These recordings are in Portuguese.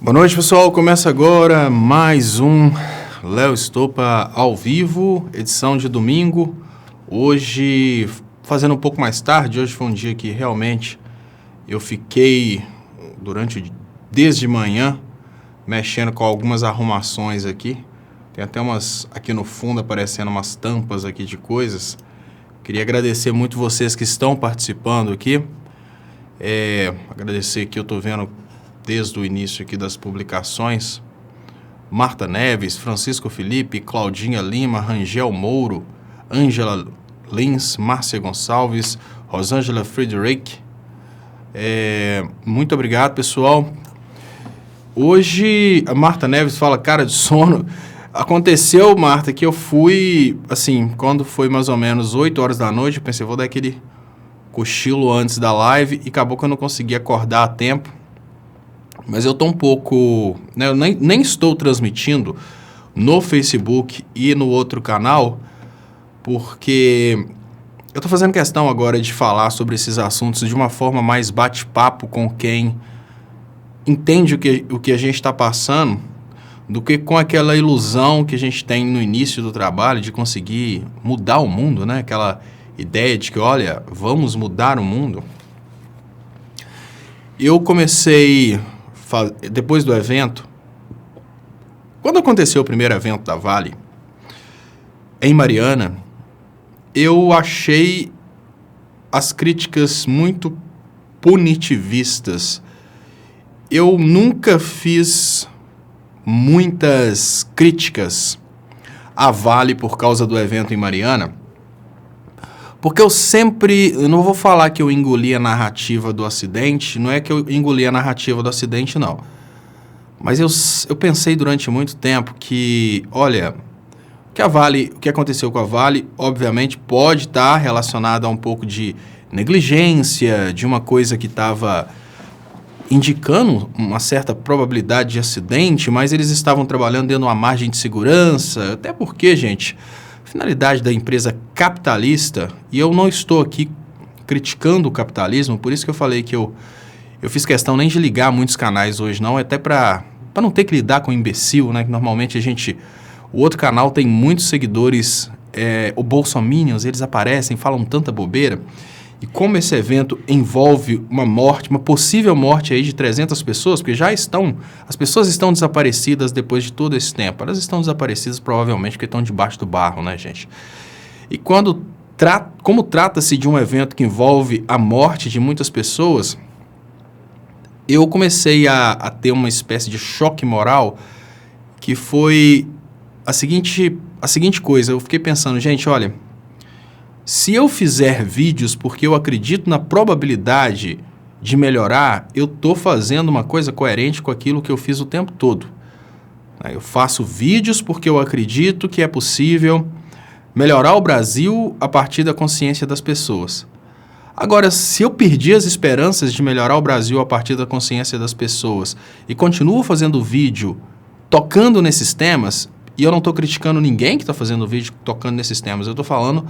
Boa noite, pessoal. Começa agora mais um Léo Estopa ao vivo, edição de domingo. Hoje, fazendo um pouco mais tarde, hoje foi um dia que realmente eu fiquei desde manhã mexendo com algumas arrumações aqui. Tem até umas aqui no fundo aparecendo umas tampas aqui de coisas. Queria agradecer muito vocês que estão participando aqui. Agradecer que eu estou vendo desde o início aqui das publicações, Marta Neves, Francisco Felipe, Claudinha Lima, Rangel Mouro, Ângela Lins, Márcia Gonçalves, Rosângela Friedrich. Muito obrigado, pessoal. Hoje a Marta Neves fala cara de sono. Aconteceu, Marta, que eu fui, assim, quando foi mais ou menos 8 horas da noite, eu pensei, vou dar aquele cochilo antes da live e acabou que eu não consegui acordar a tempo. Mas eu estou um pouco, né, eu nem estou transmitindo no Facebook e no outro canal, porque eu estou fazendo questão agora de falar sobre esses assuntos de uma forma mais bate-papo com quem entende o que a gente está passando, do que com aquela ilusão que a gente tem no início do trabalho de conseguir mudar o mundo, né? Aquela ideia de que, olha, vamos mudar o mundo. Eu comecei... Depois do evento, quando aconteceu o primeiro evento da Vale, em Mariana, eu achei as críticas muito punitivistas. Eu nunca fiz muitas críticas à Vale por causa do evento em Mariana, porque eu não vou falar que eu engoli a narrativa do acidente, não é que eu engoli a narrativa do acidente, não. Mas eu pensei durante muito tempo que, olha, o que aconteceu com a Vale, obviamente, pode estar relacionado a um pouco de negligência, de uma coisa que estava indicando uma certa probabilidade de acidente, mas eles estavam trabalhando dentro de uma margem de segurança, até porque, gente... finalidade da empresa capitalista, e eu não estou aqui criticando o capitalismo, por isso que eu falei que eu fiz questão nem de ligar muitos canais hoje não, até para não ter que lidar com imbecil, né, que normalmente o outro canal tem muitos seguidores, o Bolsominions, eles aparecem, falam tanta bobeira, e como esse evento envolve uma possível morte aí de 300 pessoas, porque as pessoas estão desaparecidas depois de todo esse tempo. Elas estão desaparecidas provavelmente porque estão debaixo do barro, né, gente? E como trata-se de um evento que envolve a morte de muitas pessoas, eu comecei a ter uma espécie de choque moral, que foi a seguinte coisa. Eu fiquei pensando, gente, olha... se eu fizer vídeos porque eu acredito na probabilidade de melhorar, eu estou fazendo uma coisa coerente com aquilo que eu fiz o tempo todo. Eu faço vídeos porque eu acredito que é possível melhorar o Brasil a partir da consciência das pessoas. Agora, se eu perdi as esperanças de melhorar o Brasil a partir da consciência das pessoas e continuo fazendo vídeo tocando nesses temas, e eu não estou criticando ninguém que está fazendo vídeo tocando nesses temas, eu estou falando...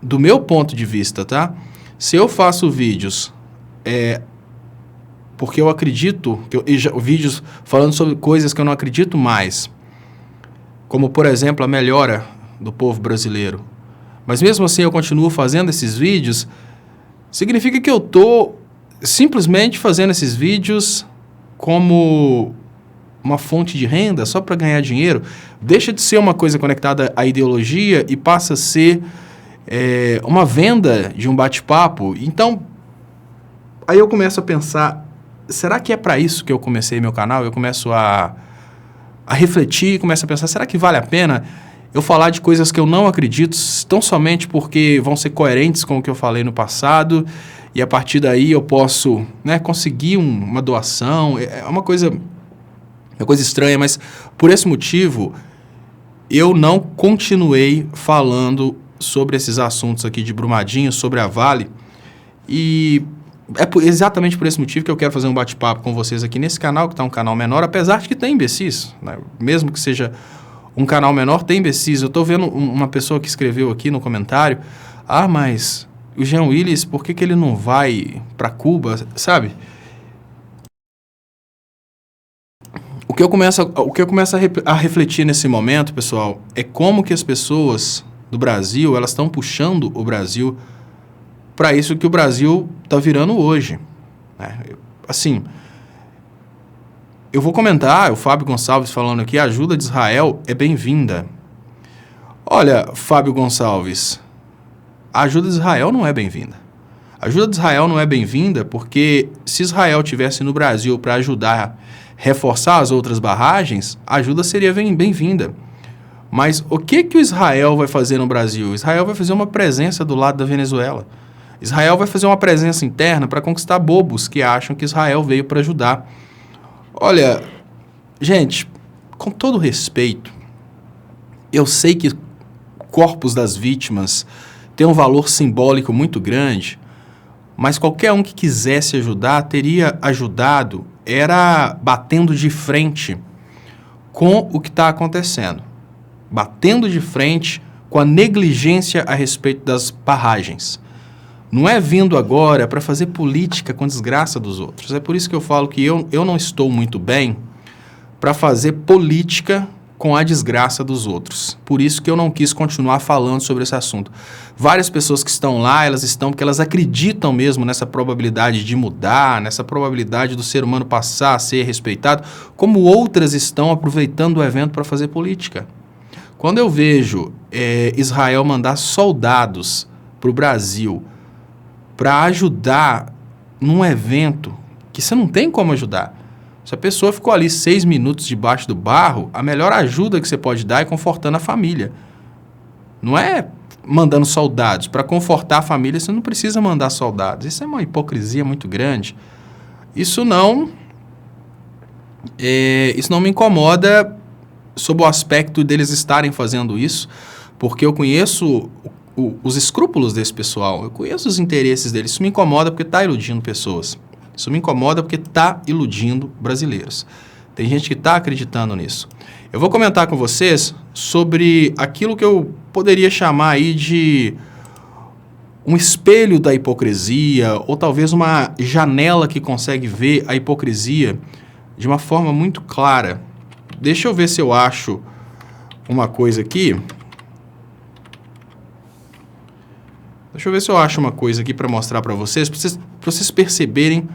do meu ponto de vista, tá? Se eu faço vídeos porque eu acredito, vídeos falando sobre coisas que eu não acredito mais, como, por exemplo, a melhora do povo brasileiro, mas mesmo assim eu continuo fazendo esses vídeos, significa que eu estou simplesmente fazendo esses vídeos como uma fonte de renda só para ganhar dinheiro, deixa de ser uma coisa conectada à ideologia e passa a ser uma venda de um bate-papo. Então, aí eu começo a pensar, será que é para isso que eu comecei meu canal? Eu começo a refletir, começo a pensar, será que vale a pena eu falar de coisas que eu não acredito, tão somente porque vão ser coerentes com o que eu falei no passado, e a partir daí eu posso, né, conseguir uma doação? É uma coisa estranha, mas por esse motivo eu não continuei falando sobre esses assuntos aqui de Brumadinho, sobre a Vale, e exatamente por esse motivo que eu quero fazer um bate-papo com vocês aqui nesse canal, que está um canal menor, apesar de que tem imbecis, né? Mesmo que seja um canal menor, tem imbecis. Eu estou vendo uma pessoa que escreveu aqui no comentário, mas o Jean Willis, por que ele não vai para Cuba, sabe? O que eu começo a refletir nesse momento, pessoal, é como que as pessoas do Brasil, elas estão puxando o Brasil para isso que o Brasil está virando hoje, né? Assim, eu vou comentar, o Fábio Gonçalves falando aqui, a ajuda de Israel é bem-vinda. Olha, Fábio Gonçalves, a ajuda de Israel não é bem-vinda. A ajuda de Israel não é bem-vinda porque se Israel tivesse no Brasil para ajudar a reforçar as outras barragens, a ajuda seria bem-vinda. Mas o que o Israel vai fazer no Brasil? Israel vai fazer uma presença do lado da Venezuela. Israel vai fazer uma presença interna para conquistar bobos que acham que Israel veio para ajudar. Olha, gente, com todo respeito, eu sei que corpos das vítimas têm um valor simbólico muito grande, mas qualquer um que quisesse ajudar teria ajudado, era batendo de frente com o que está acontecendo. Batendo de frente com a negligência a respeito das barragens. Não é vindo agora para fazer política com a desgraça dos outros. É por isso que eu falo que eu não estou muito bem para fazer política com a desgraça dos outros. Por isso que eu não quis continuar falando sobre esse assunto. Várias pessoas que estão lá, elas estão porque elas acreditam mesmo nessa probabilidade de mudar, nessa probabilidade do ser humano passar a ser respeitado, como outras estão aproveitando o evento para fazer política. Quando eu vejo Israel mandar soldados para o Brasil para ajudar num evento que você não tem como ajudar. Se a pessoa ficou ali 6 minutos debaixo do barro, a melhor ajuda que você pode dar é confortando a família. Não é mandando soldados. Para confortar a família, você não precisa mandar soldados. Isso é uma hipocrisia muito grande. Isso não me incomoda sob o aspecto deles estarem fazendo isso, porque eu conheço os escrúpulos desse pessoal, eu conheço os interesses deles. Isso me incomoda porque está iludindo pessoas. Isso me incomoda porque está iludindo brasileiros. Tem gente que está acreditando nisso. Eu vou comentar com vocês sobre aquilo que eu poderia chamar aí de um espelho da hipocrisia, ou talvez uma janela que consegue ver a hipocrisia de uma forma muito clara. Deixa eu ver se eu acho uma coisa aqui. Deixa eu ver se eu acho uma coisa aqui para mostrar para vocês perceberem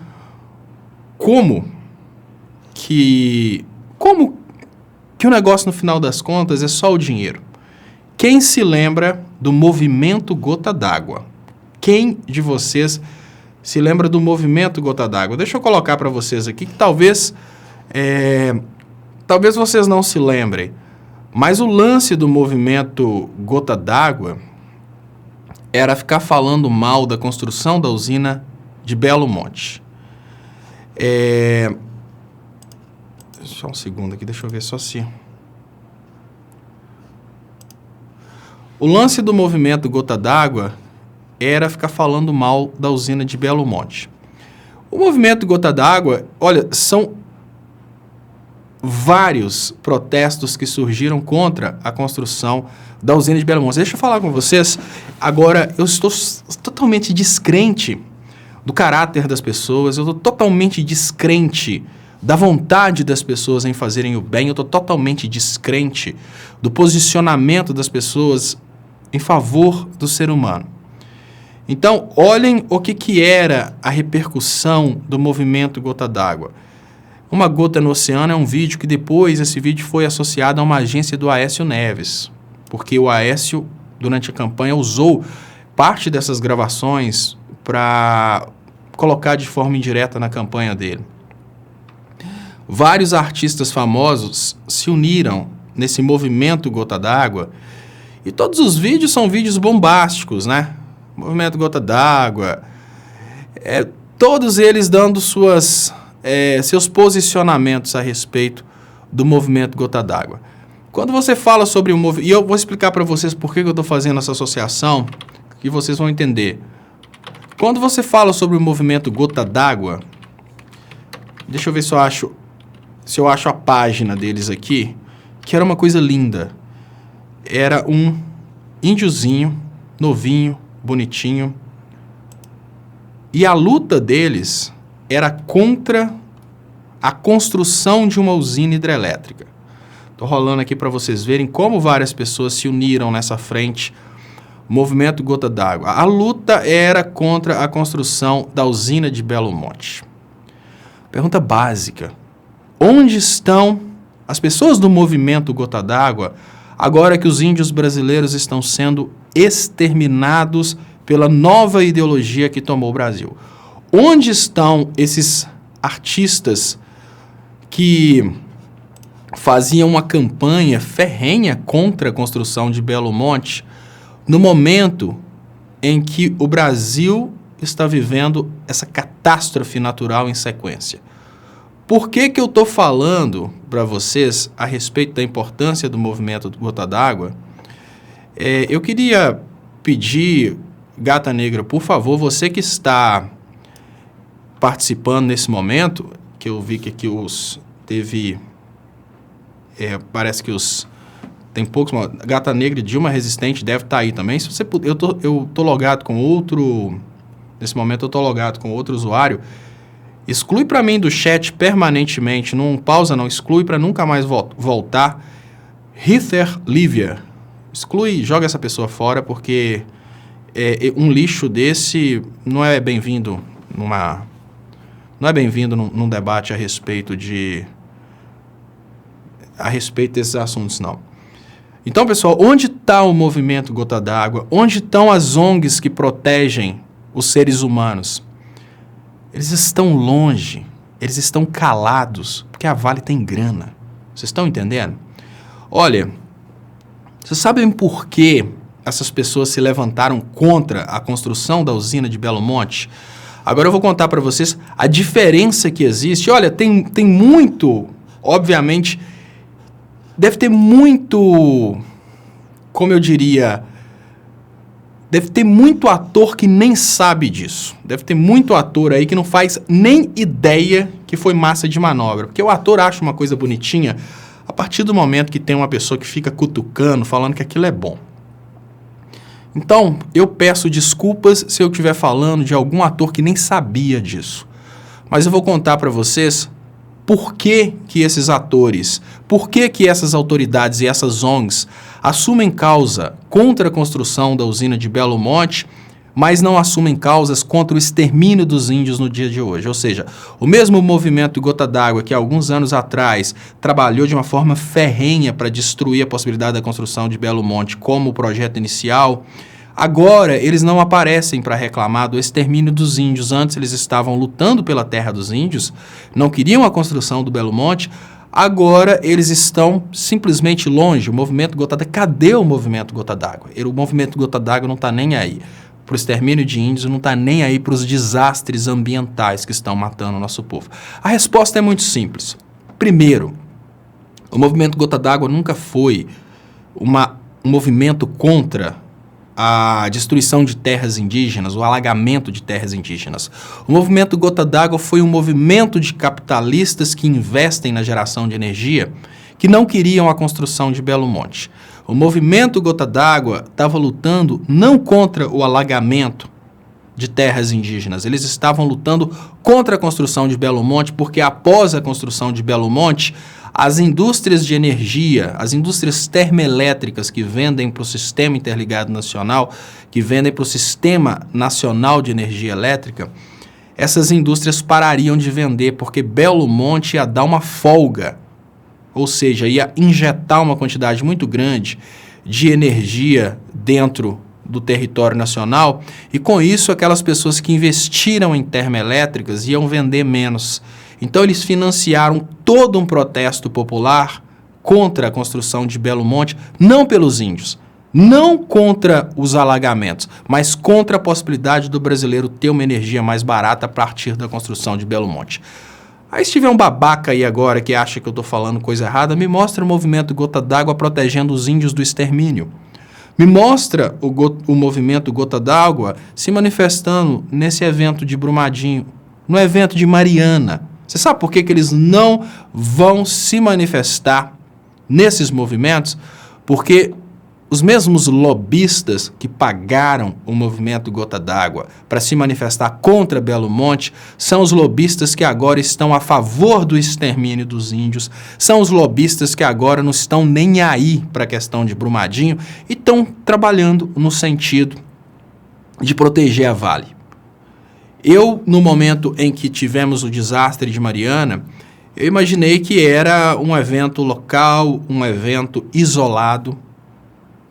como que o negócio, no final das contas, é só o dinheiro. Quem se lembra do movimento Gota d'Água? Quem de vocês se lembra do movimento Gota d'Água? Deixa eu colocar para vocês aqui que talvez vocês não se lembrem, mas o lance do movimento Gota d'Água era ficar falando mal da construção da usina de Belo Monte. Só um segundo aqui, deixa eu ver só se... O lance do movimento Gota d'Água era ficar falando mal da usina de Belo Monte. O movimento Gota d'Água, olha, são vários protestos que surgiram contra a construção da usina de Belo Monte. Deixa eu falar com vocês. Agora, eu estou totalmente descrente do caráter das pessoas, eu estou totalmente descrente da vontade das pessoas em fazerem o bem, eu estou totalmente descrente do posicionamento das pessoas em favor do ser humano. Então, olhem o que era a repercussão do movimento Gota d'Água. Uma Gota no Oceano é um vídeo que depois esse vídeo foi associado a uma agência do Aécio Neves, porque o Aécio, durante a campanha, usou parte dessas gravações para colocar de forma indireta na campanha dele. Vários artistas famosos se uniram nesse movimento Gota d'Água e todos os vídeos são vídeos bombásticos, né? Movimento Gota d'Água, todos eles dando seus posicionamentos a respeito do movimento Gota d'Água. Quando você fala sobre o movimento, e eu vou explicar para vocês por que eu estou fazendo essa associação, que vocês vão entender. Quando você fala sobre o movimento Gota d'Água, deixa eu ver se eu acho a página deles aqui, que era uma coisa linda. Era um índiozinho, novinho, bonitinho, e a luta deles era contra a construção de uma usina hidrelétrica. Estou rolando aqui para vocês verem como várias pessoas se uniram nessa frente, movimento Gota d'Água. A luta era contra a construção da usina de Belo Monte. Pergunta básica: onde estão as pessoas do movimento Gota d'Água agora que os índios brasileiros estão sendo exterminados pela nova ideologia que tomou o Brasil? Onde estão esses artistas que faziam uma campanha ferrenha contra a construção de Belo Monte no momento em que o Brasil está vivendo essa catástrofe natural em sequência? Por que eu estou falando para vocês a respeito da importância do movimento Gota d'Água? Eu queria pedir, Gata Negra, por favor, você que está participando nesse momento, que eu vi que aqui parece que tem poucos, Gata Negra e Dilma Resistente deve estar aí também. Se você puder, eu tô logado com outro, nesse momento eu tô logado com outro usuário. Exclui para mim do chat permanentemente, não pausa não, exclui para nunca mais voltar. Heather Lívia, exclui, joga essa pessoa fora, porque um lixo desse não é bem-vindo num debate a respeito desses assuntos, não. Então, pessoal, onde está o movimento Gota d'Água? Onde estão as ONGs que protegem os seres humanos? Eles estão longe, eles estão calados, porque a Vale tem grana. Vocês estão entendendo? Olha, vocês sabem por que essas pessoas se levantaram contra a construção da usina de Belo Monte? Agora eu vou contar para vocês a diferença que existe. Olha, tem muito, obviamente, deve ter muito, como eu diria, deve ter muito ator que nem sabe disso. Deve ter muito ator aí que não faz nem ideia que foi massa de manobra. Porque o ator acha uma coisa bonitinha a partir do momento que tem uma pessoa que fica cutucando, falando que aquilo é bom. Então, eu peço desculpas se eu estiver falando de algum ator que nem sabia disso. Mas eu vou contar para vocês por que esses atores, por que essas autoridades e essas ONGs assumem causa contra a construção da usina de Belo Monte, mas não assumem causas contra o extermínio dos índios no dia de hoje. Ou seja, o mesmo movimento Gota d'Água que alguns anos atrás trabalhou de uma forma ferrenha para destruir a possibilidade da construção de Belo Monte como o projeto inicial, agora eles não aparecem para reclamar do extermínio dos índios. Antes eles estavam lutando pela terra dos índios, não queriam a construção do Belo Monte. Agora eles estão simplesmente longe. O movimento Gota d'Água, cadê o movimento Gota d'Água? O movimento Gota d'Água não está nem aí para o extermínio de índios, não está nem aí para os desastres ambientais que estão matando o nosso povo. A resposta é muito simples. Primeiro, o movimento Gota d'Água nunca foi um movimento contra a destruição de terras indígenas, o alagamento de terras indígenas. O movimento Gota d'Água foi um movimento de capitalistas que investem na geração de energia, que não queriam a construção de Belo Monte. O movimento Gota d'Água estava lutando não contra o alagamento de terras indígenas, eles estavam lutando contra a construção de Belo Monte, porque após a construção de Belo Monte, as indústrias de energia, as indústrias termoelétricas que vendem para o Sistema Interligado Nacional, que vendem para o Sistema Nacional de Energia Elétrica, essas indústrias parariam de vender, porque Belo Monte ia dar uma folga, ou seja, ia injetar uma quantidade muito grande de energia dentro do território nacional, e com isso aquelas pessoas que investiram em termoelétricas iam vender menos. Então eles financiaram todo um protesto popular contra a construção de Belo Monte, não pelos índios, não contra os alagamentos, mas contra a possibilidade do brasileiro ter uma energia mais barata a partir da construção de Belo Monte. Aí se tiver um babaca aí agora que acha que eu estou falando coisa errada, me mostra o movimento Gota d'Água protegendo os índios do extermínio. Me mostra o movimento Gota d'Água se manifestando nesse evento de Brumadinho, no evento de Mariana. Você sabe por que eles não vão se manifestar nesses movimentos? Porque os mesmos lobistas que pagaram o movimento Gota d'Água para se manifestar contra Belo Monte são os lobistas que agora estão a favor do extermínio dos índios, são os lobistas que agora não estão nem aí para a questão de Brumadinho e estão trabalhando no sentido de proteger a Vale. Eu, no momento em que tivemos o desastre de Mariana, eu imaginei que era um evento local, um evento isolado,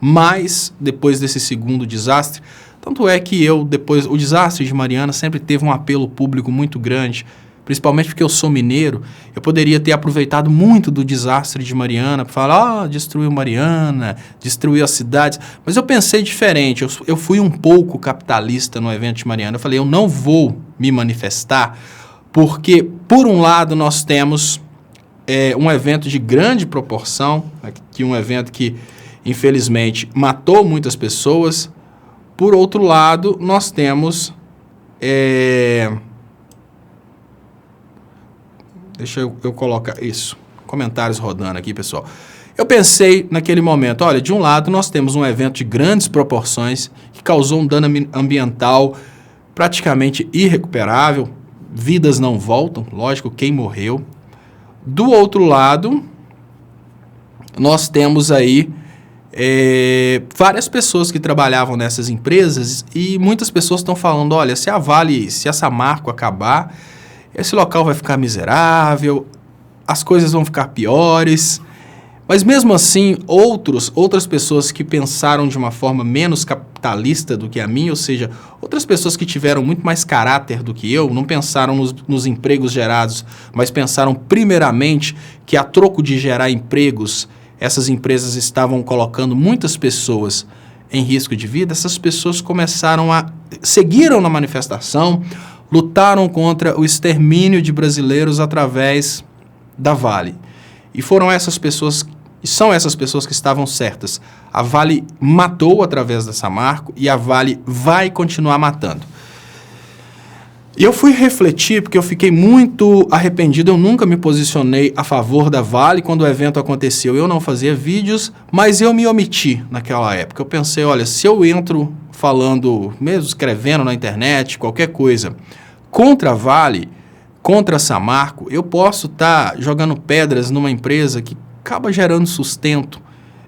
mas depois desse segundo desastre, tanto é que depois, o desastre de Mariana sempre teve um apelo público muito grande, principalmente porque eu sou mineiro, eu poderia ter aproveitado muito do desastre de Mariana para falar, destruiu Mariana, destruiu as cidades, mas eu pensei diferente, eu fui um pouco capitalista no evento de Mariana, eu falei, eu não vou me manifestar, porque, por um lado, nós temos um evento de grande proporção, um evento que, infelizmente, matou muitas pessoas. Por outro lado, nós temos... Deixa eu colocar isso. Comentários rodando aqui, pessoal. Eu pensei naquele momento, olha, de um lado nós temos um evento de grandes proporções que causou um dano ambiental praticamente irrecuperável. Vidas não voltam, lógico, quem morreu. Do outro lado, nós temos aí várias pessoas que trabalhavam nessas empresas e muitas pessoas estão falando, olha, se a Vale, se a Samarco acabar, esse local vai ficar miserável, as coisas vão ficar piores. Mas mesmo assim, outras pessoas que pensaram de uma forma menos capitalista do que a minha, ou seja, outras pessoas que tiveram muito mais caráter do que eu, não pensaram nos empregos gerados, mas pensaram primeiramente que a troco de gerar empregos, essas empresas estavam colocando muitas pessoas em risco de vida. Essas pessoas seguiram na manifestação, lutaram contra o extermínio de brasileiros através da Vale. E foram essas pessoas, são essas pessoas que estavam certas. A Vale matou através da Samarco e a Vale vai continuar matando. E eu fui refletir porque eu fiquei muito arrependido, eu nunca me posicionei a favor da Vale. Quando o evento aconteceu, eu não fazia vídeos, mas eu me omiti naquela época. Eu pensei, olha, se eu entro falando, mesmo escrevendo na internet, qualquer coisa, contra a Vale, contra a Samarco, eu posso estar jogando pedras numa empresa que acaba gerando sustento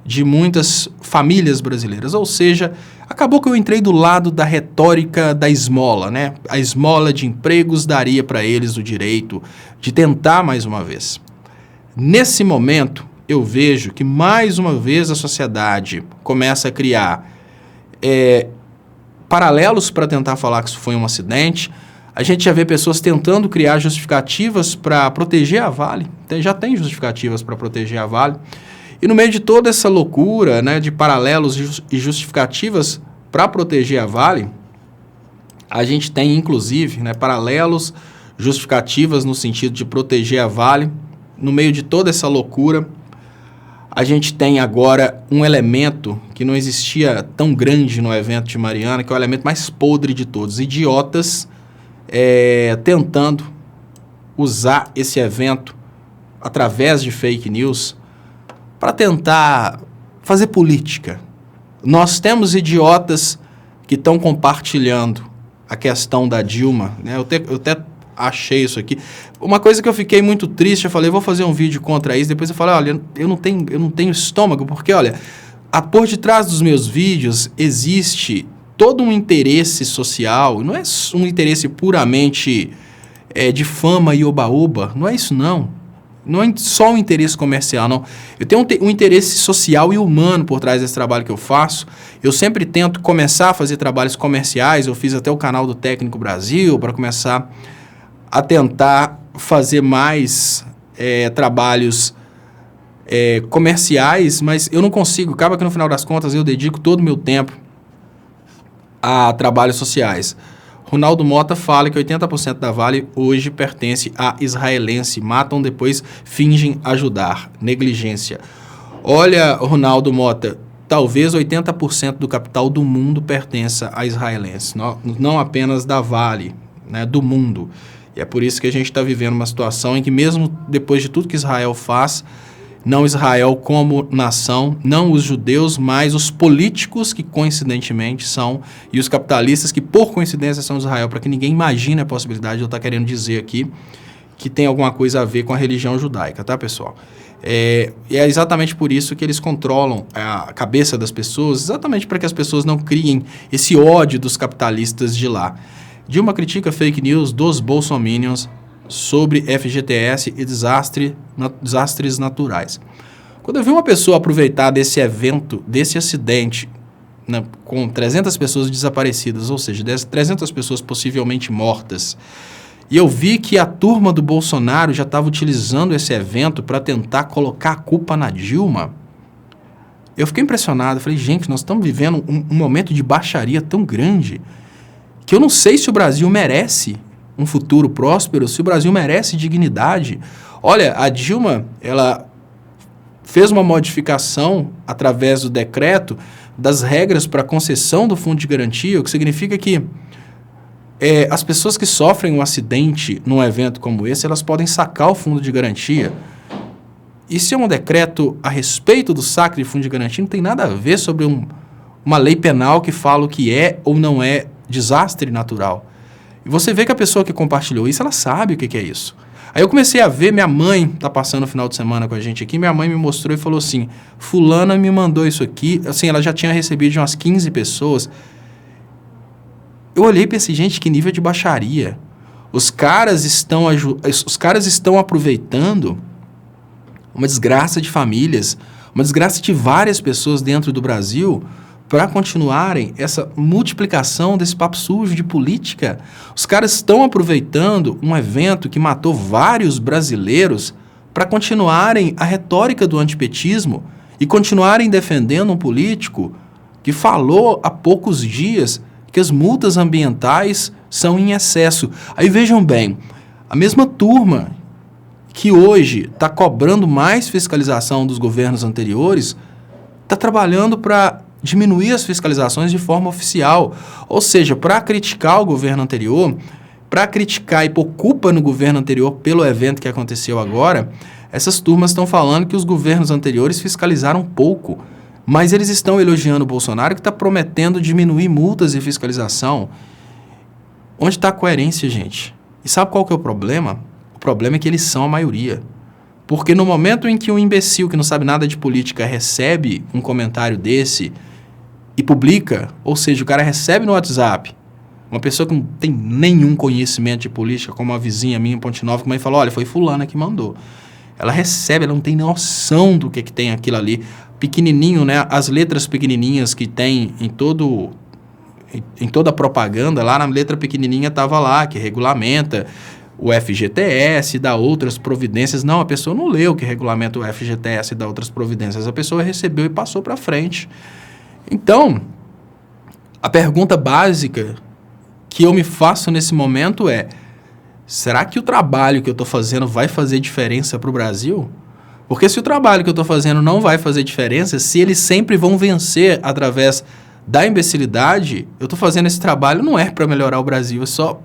de muitas famílias brasileiras. Ou seja, acabou que eu entrei do lado da retórica da esmola, né? A esmola de empregos daria para eles o direito de tentar mais uma vez. Nesse momento, eu vejo que mais uma vez a sociedade começa a criar paralelos para tentar falar que isso foi um acidente. A gente já vê pessoas tentando criar justificativas para proteger a Vale. Já tem justificativas para proteger a Vale. E no meio de toda essa loucura, né, de paralelos e justificativas para proteger a Vale, a gente tem, inclusive, né, paralelos, justificativas no sentido de proteger a Vale. No meio de toda essa loucura, a gente tem agora um elemento que não existia tão grande no evento de Mariana, que é o elemento mais podre de todos. Idiotas tentando usar esse evento através de fake news para tentar fazer política. Nós temos idiotas que estão compartilhando a questão da Dilma, né? Eu até achei isso aqui. Uma coisa que eu fiquei muito triste, eu falei, vou fazer um vídeo contra isso, depois eu falei, olha, eu não tenho estômago, porque, olha, por detrás dos meus vídeos existe todo um interesse social, não é um interesse puramente de fama e oba-oba, não é isso não. Não é só um interesse comercial, não. Eu tenho um interesse social e humano por trás desse trabalho que eu faço. Eu sempre tento começar a fazer trabalhos comerciais, eu fiz até o canal do Técnico Brasil para começar a tentar fazer mais trabalhos comerciais, mas eu não consigo. Acaba que no final das contas eu dedico todo o meu tempo a trabalhos sociais. Ronaldo Mota fala que 80% da Vale hoje pertence a israelense. Matam, depois fingem ajudar. Negligência. Olha, Ronaldo Mota, talvez 80% do capital do mundo pertença a israelense. Não apenas da Vale, né, do mundo. E é por isso que a gente está vivendo uma situação em que mesmo depois de tudo que Israel faz, não Israel como nação, não os judeus, mas os políticos que coincidentemente são, e os capitalistas que por coincidência são Israel, para que ninguém imagine a possibilidade de eu estar querendo dizer aqui que tem alguma coisa a ver com a religião judaica, tá, pessoal? E é exatamente por isso que eles controlam a cabeça das pessoas, exatamente para que as pessoas não criem esse ódio dos capitalistas de lá. Dilma critica fake news dos bolsominions sobre FGTS e desastres naturais. Quando eu vi uma pessoa aproveitar desse evento, desse acidente, né, com 300 pessoas desaparecidas, ou seja, 300 pessoas possivelmente mortas, e eu vi que a turma do Bolsonaro já estava utilizando esse evento para tentar colocar a culpa na Dilma, eu fiquei impressionado. Falei, gente, nós estamos vivendo um momento de baixaria tão grande que eu não sei se o Brasil merece um futuro próspero, se o Brasil merece dignidade. Olha, a Dilma, ela fez uma modificação através do decreto das regras para concessão do fundo de garantia, o que significa que as pessoas que sofrem um acidente num evento como esse, elas podem sacar o fundo de garantia. Isso é um decreto a respeito do saque de fundo de garantia, não tem nada a ver sobre uma lei penal que fala o que é ou não é desastre natural. E você vê que a pessoa que compartilhou isso, ela sabe o que é isso. Aí eu comecei a ver, minha mãe está passando o final de semana com a gente aqui, minha mãe me mostrou e falou assim, fulana me mandou isso aqui, assim, ela já tinha recebido de umas 15 pessoas. Eu olhei e pensei, gente, que nível de baixaria. Os caras estão aproveitando uma desgraça de famílias, uma desgraça de várias pessoas dentro do Brasil para continuarem essa multiplicação desse papo sujo de política. Os caras estão aproveitando um evento que matou vários brasileiros para continuarem a retórica do antipetismo e continuarem defendendo um político que falou há poucos dias que as multas ambientais são em excesso. Aí vejam bem, a mesma turma que hoje está cobrando mais fiscalização dos governos anteriores está trabalhando para diminuir as fiscalizações de forma oficial. Ou seja, para criticar o governo anterior, para criticar e pôr culpa no governo anterior pelo evento que aconteceu agora, essas turmas estão falando que os governos anteriores fiscalizaram pouco, mas eles estão elogiando o Bolsonaro, que está prometendo diminuir multas e fiscalização. Onde está a coerência, gente? E sabe qual que é o problema? O problema é que eles são a maioria. Porque no momento em que um imbecil que não sabe nada de política recebe um comentário desse e publica, ou seja, o cara recebe no WhatsApp, uma pessoa que não tem nenhum conhecimento de política, como uma vizinha minha em Ponte Nova, que mãe falou, olha, foi fulana que mandou. Ela recebe, ela não tem noção do que tem aquilo ali. Pequenininho, né? As letras pequenininhas que tem em toda a propaganda, lá na letra pequenininha estava lá, que regulamenta o FGTS, dá outras providências. Não, a pessoa não leu que regulamenta o FGTS e dá outras providências. A pessoa recebeu e passou para frente. Então, a pergunta básica que eu me faço nesse momento é, será que o trabalho que eu estou fazendo vai fazer diferença para o Brasil? Porque se o trabalho que eu estou fazendo não vai fazer diferença, se eles sempre vão vencer através da imbecilidade, eu estou fazendo esse trabalho não é para melhorar o Brasil, é só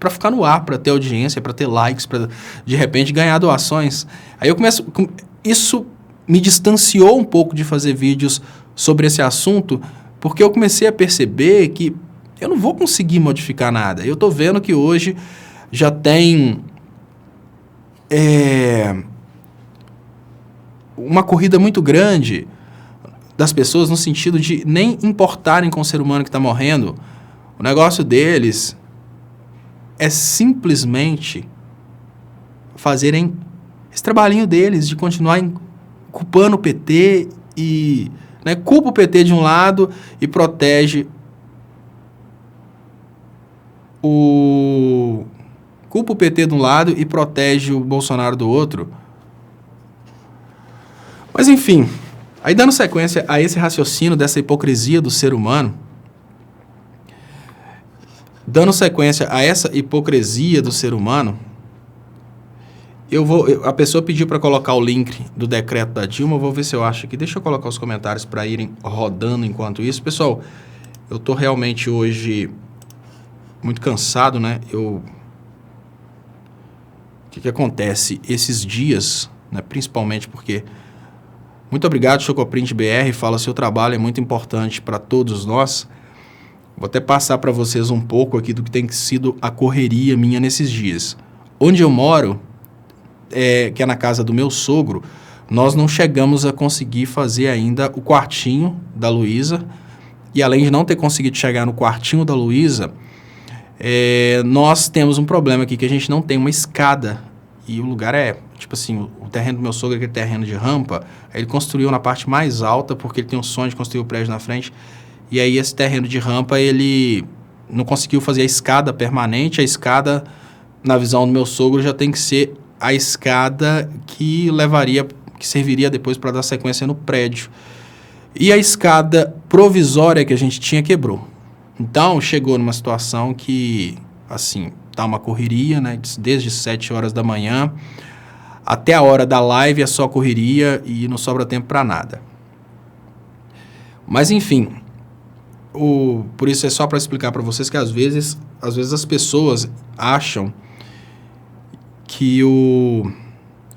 para ficar no ar, para ter audiência, para ter likes, para de repente ganhar doações. Aí eu começo... Isso me distanciou um pouco de fazer vídeos sobre esse assunto, porque eu comecei a perceber que eu não vou conseguir modificar nada. Eu estou vendo que hoje já tem uma corrida muito grande das pessoas no sentido de nem importarem com o ser humano que está morrendo. O negócio deles é simplesmente fazerem esse trabalhinho deles de continuar culpando o PT e... Né, culpa o PT de um lado e protege culpa o PT de um lado e protege o Bolsonaro do outro. Mas enfim, aí dando sequência a esse raciocínio dessa hipocrisia do ser humano, a pessoa pediu para colocar o link do decreto da Dilma, eu vou ver se eu acho aqui. Deixa eu colocar os comentários para irem rodando enquanto isso. Pessoal, eu estou realmente hoje muito cansado, né? O que acontece esses dias, né? Principalmente porque Muito obrigado, Chocoprint BR. Fala, seu trabalho é muito importante para todos nós. Vou até passar para vocês um pouco aqui do que tem sido a correria minha nesses dias. Onde eu moro, que é na casa do meu sogro, nós não chegamos a conseguir fazer ainda o quartinho da Luísa. E além de não ter conseguido chegar no quartinho da Luísa, nós temos um problema aqui, que a gente não tem uma escada. E o lugar tipo assim, o terreno do meu sogro é aquele terreno de rampa. Ele construiu na parte mais alta, porque ele tem um sonho de construir o prédio na frente. E aí esse terreno de rampa, ele não conseguiu fazer a escada permanente. A escada, na visão do meu sogro, já tem que ser a escada que serviria depois para dar sequência no prédio. E a escada provisória que a gente tinha quebrou. Então, chegou numa situação que, assim, tá uma correria, né? Desde 7 horas da manhã até a hora da live é só correria e não sobra tempo para nada. Mas, enfim, por isso é só para explicar para vocês que às vezes as pessoas acham que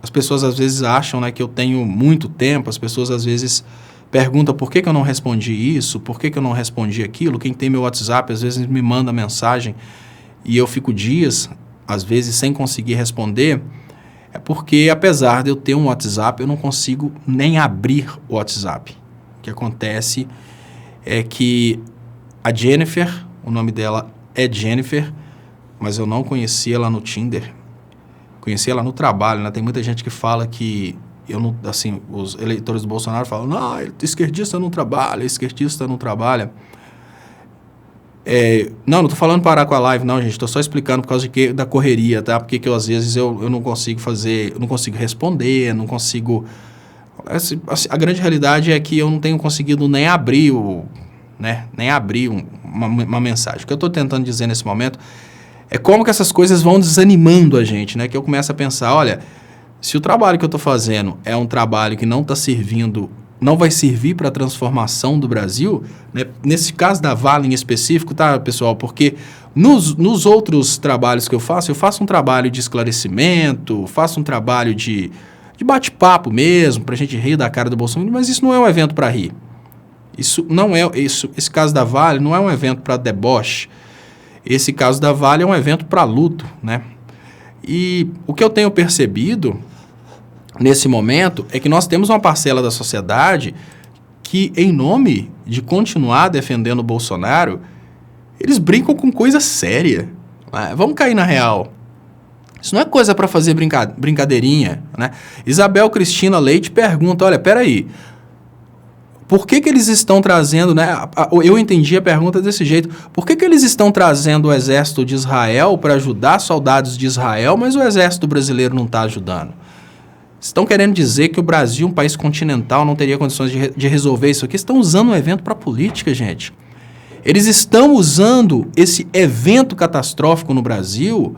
as pessoas às vezes acham, né, que eu tenho muito tempo. As pessoas às vezes perguntam por que eu não respondi isso, por que eu não respondi aquilo. Quem tem meu WhatsApp às vezes me manda mensagem e eu fico dias, às vezes, sem conseguir responder. É porque, apesar de eu ter um WhatsApp, eu não consigo nem abrir o WhatsApp. O que acontece é que a Jennifer, o nome dela é Jennifer, mas eu não conhecia ela no Tinder. Conheci ela no trabalho, né? Tem muita gente que fala que eu não, assim, os eleitores do Bolsonaro falam, não, esquerdista não trabalha, esquerdista não trabalha. Não tô falando parar com a live, não, gente. Tô só explicando por causa da correria, tá? Porque que às vezes eu não consigo fazer, eu não consigo responder, não consigo... Assim, a grande realidade é que eu não tenho conseguido nem abrir uma mensagem. O que eu tô tentando dizer nesse momento é como que essas coisas vão desanimando a gente, né? Que eu começo a pensar, olha, se o trabalho que eu tô fazendo é um trabalho que não tá servindo, não vai servir para a transformação do Brasil, né? Nesse caso da Vale em específico, tá, pessoal? Porque nos outros trabalhos que eu faço um trabalho de esclarecimento, faço um trabalho de bate-papo mesmo, para a gente rir da cara do Bolsonaro, mas isso não é um evento para rir. Esse caso da Vale não é um evento para deboche. Esse caso da Vale é um evento para luto, né? E o que eu tenho percebido nesse momento é que nós temos uma parcela da sociedade que, em nome de continuar defendendo o Bolsonaro, eles brincam com coisa séria. Vamos cair na real. Isso não é coisa para fazer brincadeirinha, né? Isabel Cristina Leite pergunta, olha, peraí, por que eles estão trazendo, né? Eu entendi a pergunta desse jeito. Por que eles estão trazendo o exército de Israel para ajudar soldados de Israel, mas o exército brasileiro não está ajudando? Estão querendo dizer que o Brasil, um país continental, não teria condições de resolver isso aqui? Estão usando o evento para política, gente. Eles estão usando esse evento catastrófico no Brasil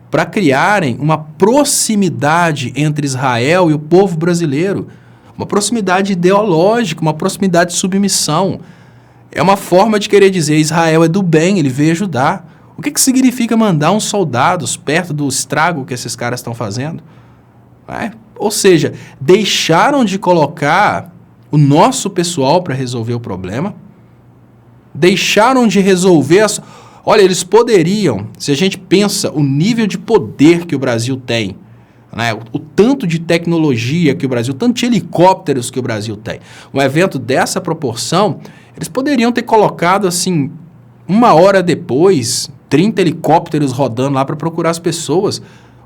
para criarem uma proximidade entre Israel e o povo brasileiro. Uma proximidade ideológica, uma proximidade de submissão. É uma forma de querer dizer, Israel é do bem, ele veio ajudar. O que significa mandar uns soldados perto do estrago que esses caras estão fazendo? Ou seja, deixaram de colocar o nosso pessoal para resolver o problema. Deixaram de resolver... Olha, eles poderiam, se a gente pensa o nível de poder que o Brasil tem, né, o tanto de tecnologia que o Brasil, tanto de helicópteros que o Brasil tem, um evento dessa proporção, eles poderiam ter colocado, assim, 1 hora depois, 30 helicópteros rodando lá para procurar as pessoas.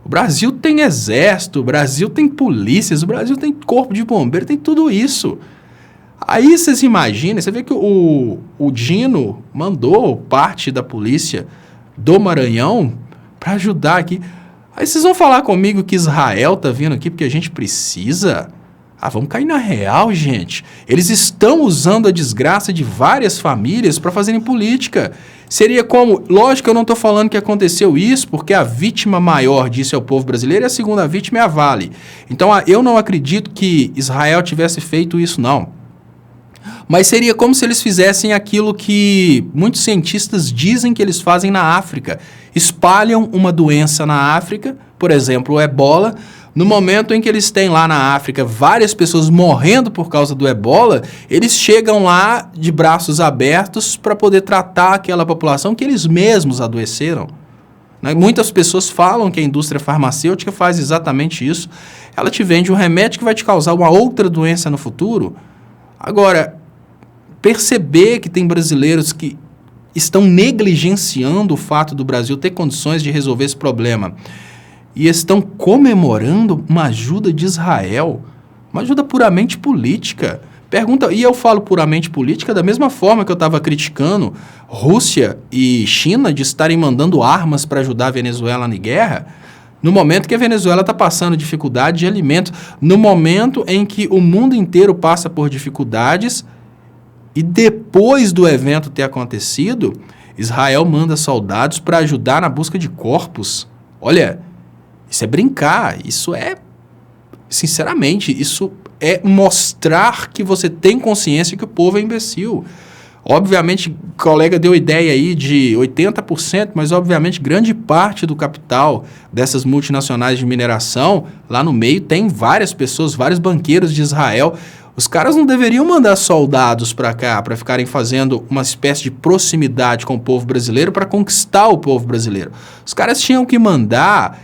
O Brasil tem exército, o Brasil tem polícias, o Brasil tem corpo de bombeiro, tem tudo isso. Aí vocês imaginam, você vê que o Dino mandou parte da polícia do Maranhão para ajudar aqui. Aí vocês vão falar comigo que Israel tá vindo aqui porque a gente precisa? Vamos cair na real, gente. Eles estão usando a desgraça de várias famílias para fazerem política. Seria como... Lógico que eu não estou falando que aconteceu isso, porque a vítima maior disso é o povo brasileiro e a segunda vítima é a Vale. Então, eu não acredito que Israel tivesse feito isso, não. Mas seria como se eles fizessem aquilo que muitos cientistas dizem que eles fazem na África. Espalham uma doença na África, por exemplo, o ebola, No momento em que eles têm lá na África várias pessoas morrendo por causa do ebola, eles chegam lá de braços abertos para poder tratar aquela população que eles mesmos adoeceram. Muitas pessoas falam que a indústria farmacêutica faz exatamente isso. Ela te vende um remédio que vai te causar uma outra doença no futuro. Agora, perceber que tem brasileiros que estão negligenciando o fato do Brasil ter condições de resolver esse problema e estão comemorando uma ajuda de Israel, uma ajuda puramente política. E eu falo puramente política da mesma forma que eu estava criticando Rússia e China de estarem mandando armas para ajudar a Venezuela na guerra, no momento que a Venezuela está passando dificuldade de alimentos, no momento em que o mundo inteiro passa por dificuldades, e depois do evento ter acontecido, Israel manda soldados para ajudar na busca de corpos. Olha, isso é brincar, isso é, sinceramente, isso é mostrar que você tem consciência que o povo é imbecil. Obviamente, o colega deu ideia aí de 80%, mas obviamente grande parte do capital dessas multinacionais de mineração, lá no meio tem várias pessoas, vários banqueiros de Israel. Os caras não deveriam mandar soldados para cá para ficarem fazendo uma espécie de proximidade com o povo brasileiro para conquistar o povo brasileiro. Os caras tinham que mandar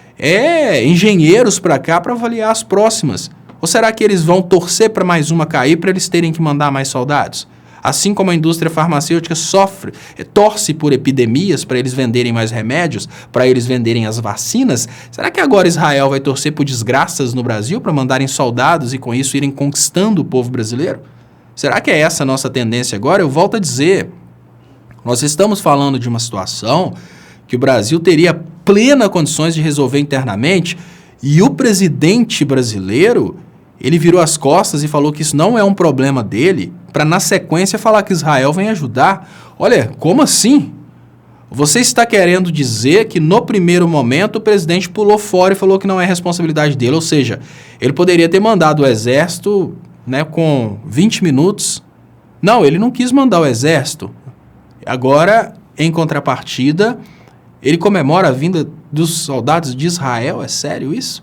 engenheiros para cá para avaliar as próximas. Ou será que eles vão torcer para mais uma cair para eles terem que mandar mais soldados? Assim como a indústria farmacêutica torce por epidemias para eles venderem mais remédios, para eles venderem as vacinas, será que agora Israel vai torcer por desgraças no Brasil para mandarem soldados e com isso irem conquistando o povo brasileiro? Será que é essa a nossa tendência agora? Eu volto a dizer, nós estamos falando de uma situação que o Brasil teria plena condições de resolver internamente e o presidente brasileiro, ele virou as costas e falou que isso não é um problema dele, para na sequência falar que Israel vem ajudar. Olha, como assim? Você está querendo dizer que no primeiro momento o presidente pulou fora e falou que não é responsabilidade dele, ou seja, ele poderia ter mandado o exército, com 20 minutos. Não, ele não quis mandar o exército. Agora, em contrapartida, ele comemora a vinda dos soldados de Israel. É sério isso?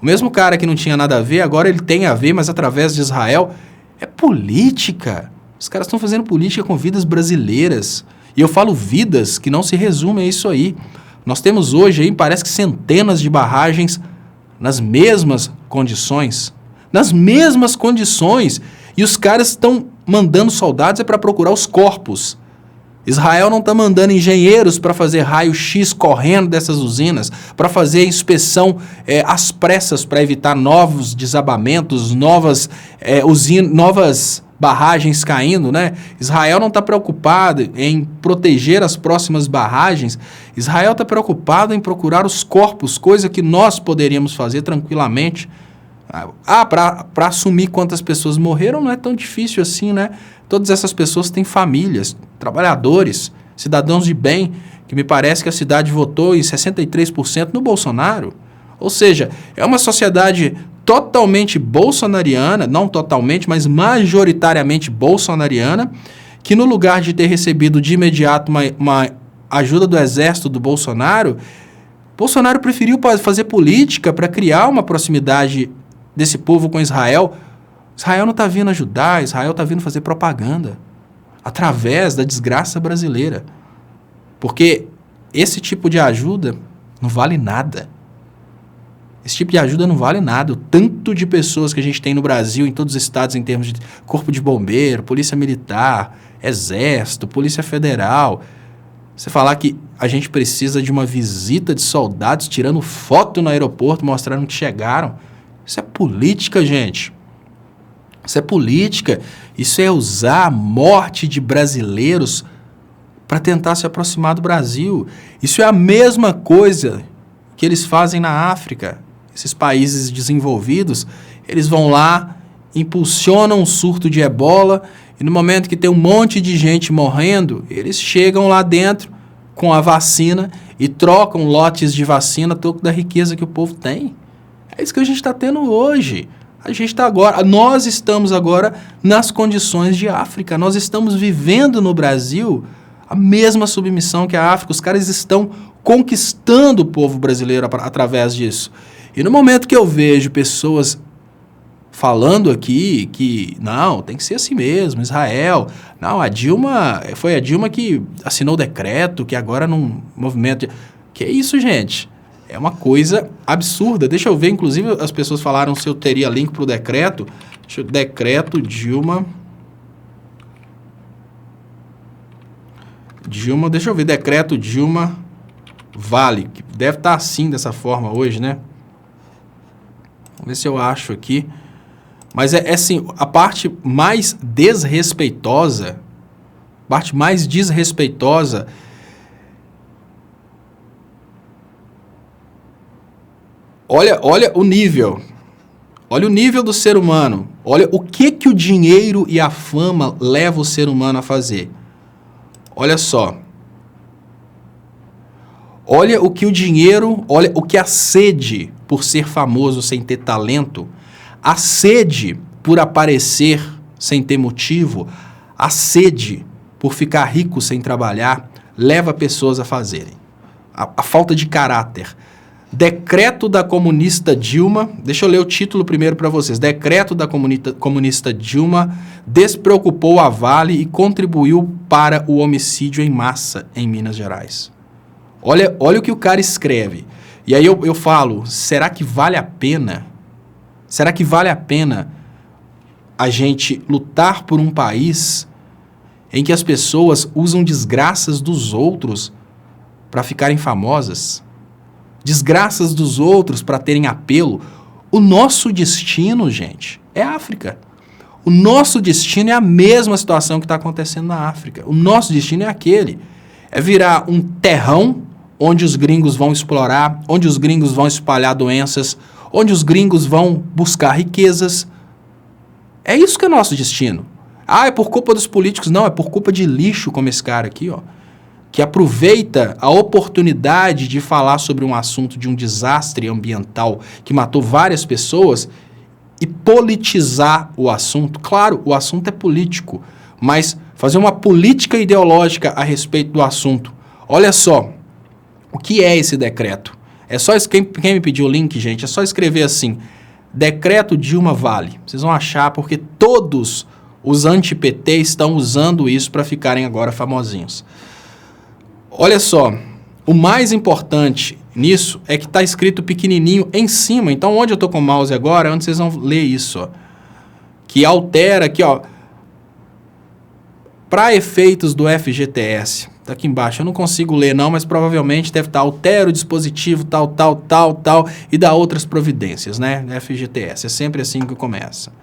O mesmo cara que não tinha nada a ver, agora ele tem a ver, mas através de Israel. É política. Os caras estão fazendo política com vidas brasileiras. E eu falo vidas que não se resumem a isso aí. Nós temos hoje aí, parece que centenas de barragens nas mesmas condições. Nas mesmas condições. E os caras estão mandando soldados para procurar os corpos. Israel não está mandando engenheiros para fazer raio-x correndo dessas usinas, para fazer inspeção às pressas para evitar novos desabamentos, novas barragens caindo, né? Israel não está preocupado em proteger as próximas barragens. Israel está preocupado em procurar os corpos, coisa que nós poderíamos fazer tranquilamente. Para assumir quantas pessoas morreram não é tão difícil assim, né? Todas essas pessoas têm famílias, trabalhadores, cidadãos de bem, que me parece que a cidade votou em 63% no Bolsonaro. Ou seja, é uma sociedade totalmente bolsonariana, não totalmente, mas majoritariamente bolsonariana, que no lugar de ter recebido de imediato uma ajuda do exército do Bolsonaro preferiu fazer política para criar uma proximidade desse povo com Israel. Israel não está vindo ajudar, Israel está vindo fazer propaganda através da desgraça brasileira. Porque esse tipo de ajuda não vale nada. Esse tipo de ajuda não vale nada. O tanto de pessoas que a gente tem no Brasil, em todos os estados, em termos de corpo de bombeiro, polícia militar, exército, polícia federal. Você falar que a gente precisa de uma visita de soldados tirando foto no aeroporto, mostrando que chegaram. Isso é política, gente. Isso é política. Isso é usar a morte de brasileiros para tentar se aproximar do Brasil. Isso é a mesma coisa que eles fazem na África. Esses países desenvolvidos, eles vão lá, impulsionam um surto de ebola e no momento que tem um monte de gente morrendo, eles chegam lá dentro com a vacina e trocam lotes de vacina a troco da riqueza que o povo tem. É isso que a gente está tendo hoje. Nós estamos agora nas condições de África. Nós estamos vivendo no Brasil a mesma submissão que a África. Os caras estão conquistando o povo brasileiro através disso. E no momento que eu vejo pessoas falando aqui que, não, tem que ser assim mesmo, Israel, não, foi a Dilma que assinou o decreto, que agora num movimento... Que isso, gente? É uma coisa absurda. Deixa eu ver, inclusive as pessoas falaram se eu teria link para o decreto. Decreto Dilma, deixa eu ver, decreto Dilma Vale, que deve estar assim, dessa forma hoje, né? Vamos ver se eu acho aqui. Mas é assim, a parte mais desrespeitosa, olha o nível. Olha o nível do ser humano. Olha o que o dinheiro e a fama leva o ser humano a fazer. Olha só. Olha o que o dinheiro, olha o que a sede por ser famoso sem ter talento, a sede por aparecer sem ter motivo, a sede por ficar rico sem trabalhar, leva pessoas a fazerem. A falta de caráter. Decreto da comunista Dilma, deixa eu ler o título primeiro para vocês. Decreto da comunista Dilma despreocupou a Vale e contribuiu para o homicídio em massa em Minas Gerais. Olha o que o cara escreve. E aí eu falo, será que vale a pena? Será que vale a pena a gente lutar por um país em que as pessoas usam desgraças dos outros para ficarem famosas? Desgraças dos outros para terem apelo? O nosso destino, gente, é a África. O nosso destino é a mesma situação que está acontecendo na África. O nosso destino é aquele. É virar um terrão onde os gringos vão explorar, onde os gringos vão espalhar doenças, onde os gringos vão buscar riquezas. É isso que é nosso destino. Ah, é por culpa dos políticos? Não, é por culpa de lixo como esse cara aqui, ó, que aproveita a oportunidade de falar sobre um assunto de um desastre ambiental que matou várias pessoas e politizar o assunto. Claro, o assunto é político, mas fazer uma política ideológica a respeito do assunto. Olha só, o que é esse decreto? É só quem me pediu o link, gente, é só escrever assim, Decreto Dilma Vale. Vocês vão achar porque todos os anti-PT estão usando isso para ficarem agora famosinhos. Olha só, o mais importante nisso é que está escrito pequenininho em cima. Então, onde eu estou com o mouse agora, é onde vocês vão ler isso, ó, que altera aqui, ó, para efeitos do FGTS. Está aqui embaixo, eu não consigo ler não, mas provavelmente deve estar altera o dispositivo tal, e dá outras providências, né? FGTS, é sempre assim que começa.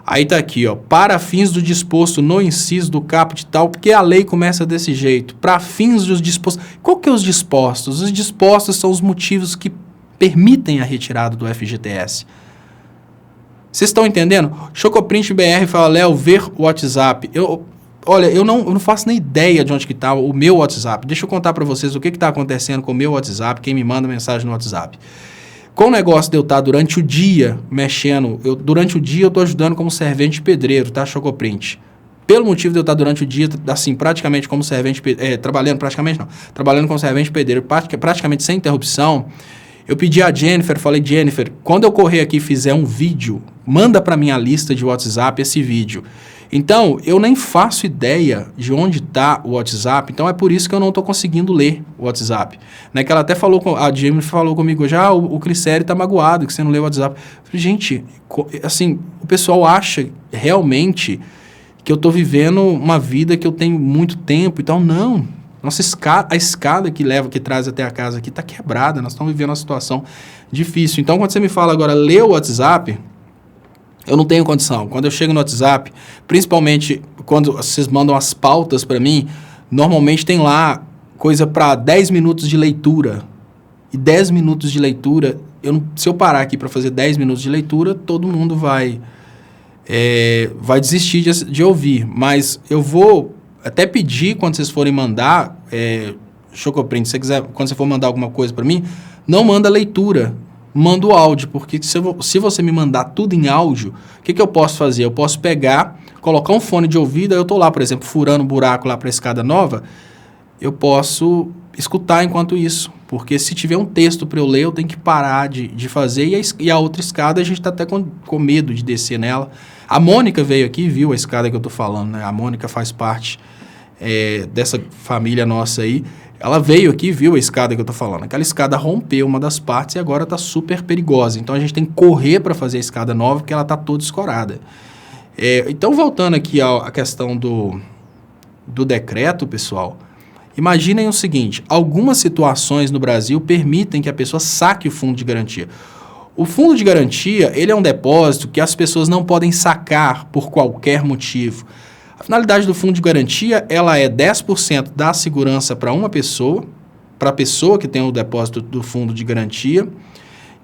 Aí tá aqui, ó, para fins do disposto no inciso do caput tal, porque a lei começa desse jeito, para fins dos dispostos. Qual que é os dispostos? Os dispostos são os motivos que permitem a retirada do FGTS. Vocês estão entendendo? Chocoprint BR fala, Léo, ver o WhatsApp. Olha, eu não faço nem ideia de onde que está o meu WhatsApp. Deixa eu contar para vocês o que está acontecendo com o meu WhatsApp, quem me manda mensagem no WhatsApp. Com o negócio de eu estar durante o dia mexendo, durante o dia eu estou ajudando como servente pedreiro, tá, Chocoprint? Pelo motivo de eu estar durante o dia, assim, praticamente como servente, trabalhando como servente pedreiro, praticamente sem interrupção, eu pedi a Jennifer, falei, Jennifer, quando eu correr aqui e fizer um vídeo, manda para minha lista de WhatsApp esse vídeo. Então, eu nem faço ideia de onde está o WhatsApp, então é por isso que eu não estou conseguindo ler o WhatsApp. Né, que ela até falou, a Jennifer falou comigo, já o Crissério está magoado, que você não lê o WhatsApp. Eu falei, gente, assim, o pessoal acha realmente que eu estou vivendo uma vida que eu tenho muito tempo, então não. A escada que traz até a casa aqui está quebrada, nós estamos vivendo uma situação difícil. Então, quando você me fala agora, lê o WhatsApp, eu não tenho condição. Quando eu chego no WhatsApp, principalmente quando vocês mandam as pautas para mim, normalmente tem lá coisa para 10 minutos de leitura. E 10 minutos de leitura, se eu parar aqui para fazer 10 minutos de leitura, todo mundo vai desistir de ouvir. Mas eu vou até pedir, quando vocês forem mandar, Chocoprint, se você quiser, quando você for mandar alguma coisa para mim, não manda leitura. Manda o áudio, porque se você me mandar tudo em áudio, o que eu posso fazer? Eu posso pegar, colocar um fone de ouvido, aí eu estou lá, por exemplo, furando um buraco lá para a escada nova, eu posso escutar enquanto isso. Porque se tiver um texto para eu ler, eu tenho que parar de fazer. E a outra escada, a gente está até com medo de descer nela. A Mônica veio aqui e viu a escada que eu estou falando, né? A Mônica faz parte dessa família nossa aí. Ela veio aqui e viu a escada que eu estou falando. Aquela escada rompeu uma das partes e agora está super perigosa. Então, a gente tem que correr para fazer a escada nova, porque ela está toda escorada. Então, voltando aqui à questão do decreto, pessoal, imaginem o seguinte: algumas situações no Brasil permitem que a pessoa saque o fundo de garantia. O fundo de garantia, ele é um depósito que as pessoas não podem sacar por qualquer motivo. A finalidade do fundo de garantia, ela é 10% da segurança para uma pessoa, para a pessoa que tem o depósito do fundo de garantia,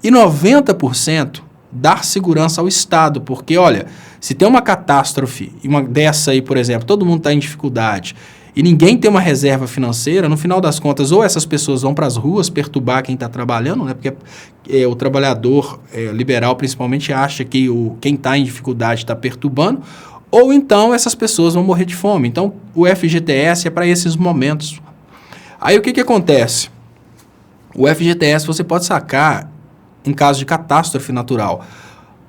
e 90% dar segurança ao Estado, porque, olha, se tem uma catástrofe, uma dessa aí, por exemplo, todo mundo está em dificuldade, e ninguém tem uma reserva financeira, no final das contas, ou essas pessoas vão para as ruas perturbar quem está trabalhando, né? Porque o trabalhador liberal, principalmente, acha que quem está em dificuldade está perturbando, ou então essas pessoas vão morrer de fome. Então, o FGTS é para esses momentos. Aí, o que acontece? O FGTS você pode sacar em caso de catástrofe natural.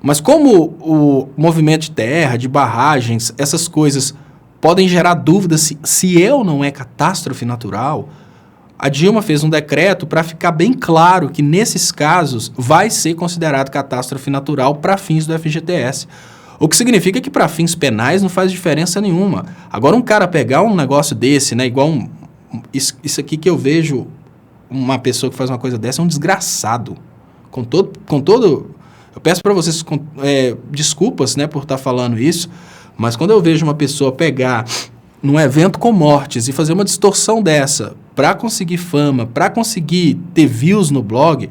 Mas como o movimento de terra, de barragens, essas coisas podem gerar dúvidas se não é catástrofe natural, a Dilma fez um decreto para ficar bem claro que nesses casos vai ser considerado catástrofe natural para fins do FGTS. O que significa que para fins penais não faz diferença nenhuma. Agora, um cara pegar um negócio desse, né, igual isso aqui que eu vejo uma pessoa que faz uma coisa dessa, é um desgraçado. Com todo eu peço para vocês desculpas, né, por estar falando isso, mas quando eu vejo uma pessoa pegar num evento com mortes e fazer uma distorção dessa para conseguir fama, para conseguir ter views no blog,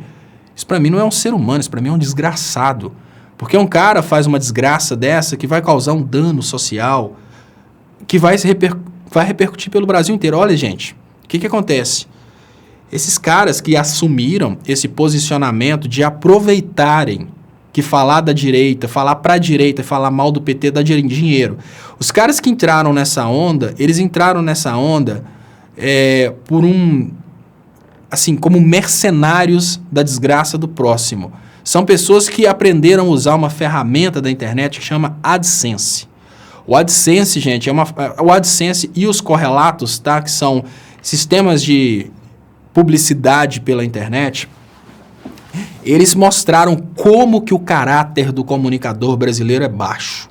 isso para mim não é um ser humano, isso para mim é um desgraçado. Porque um cara faz uma desgraça dessa que vai causar um dano social, que vai repercutir pelo Brasil inteiro. Olha, gente, o que acontece? Esses caras que assumiram esse posicionamento de aproveitarem que falar da direita, falar pra direita, falar mal do PT dá dinheiro. Os caras que entraram nessa onda, eles entraram nessa onda como mercenários da desgraça do próximo. São pessoas que aprenderam a usar uma ferramenta da internet que chama AdSense. O AdSense, gente, o AdSense e os correlatos, tá? Que são sistemas de publicidade pela internet. Eles mostraram como que o caráter do comunicador brasileiro é baixo.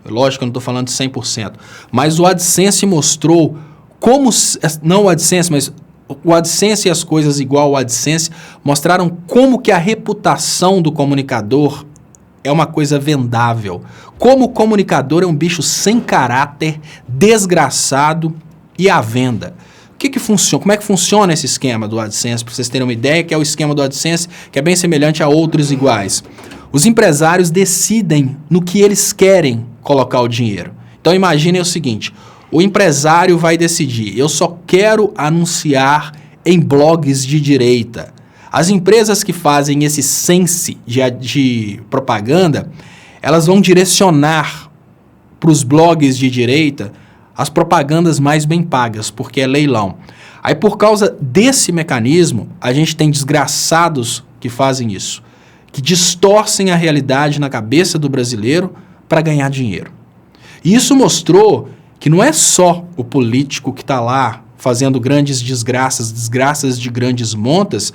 Lógico que eu não estou falando de 100%. Mas o AdSense mostrou como... Não o AdSense, mas... O AdSense e as coisas igual ao AdSense mostraram como que a reputação do comunicador é uma coisa vendável. Como o comunicador é um bicho sem caráter, desgraçado e à venda. Que funciona? Como é que funciona esse esquema do AdSense? Para vocês terem uma ideia, que é o esquema do AdSense, que é bem semelhante a outros iguais. Os empresários decidem no que eles querem colocar o dinheiro. Então imaginem o seguinte... O empresário vai decidir, eu só quero anunciar em blogs de direita. As empresas que fazem esse sense de propaganda, elas vão direcionar para os blogs de direita as propagandas mais bem pagas, porque é leilão. Aí, por causa desse mecanismo, a gente tem desgraçados que fazem isso, que distorcem a realidade na cabeça do brasileiro para ganhar dinheiro. E isso mostrou que não é só o político que está lá fazendo grandes desgraças de grandes montas,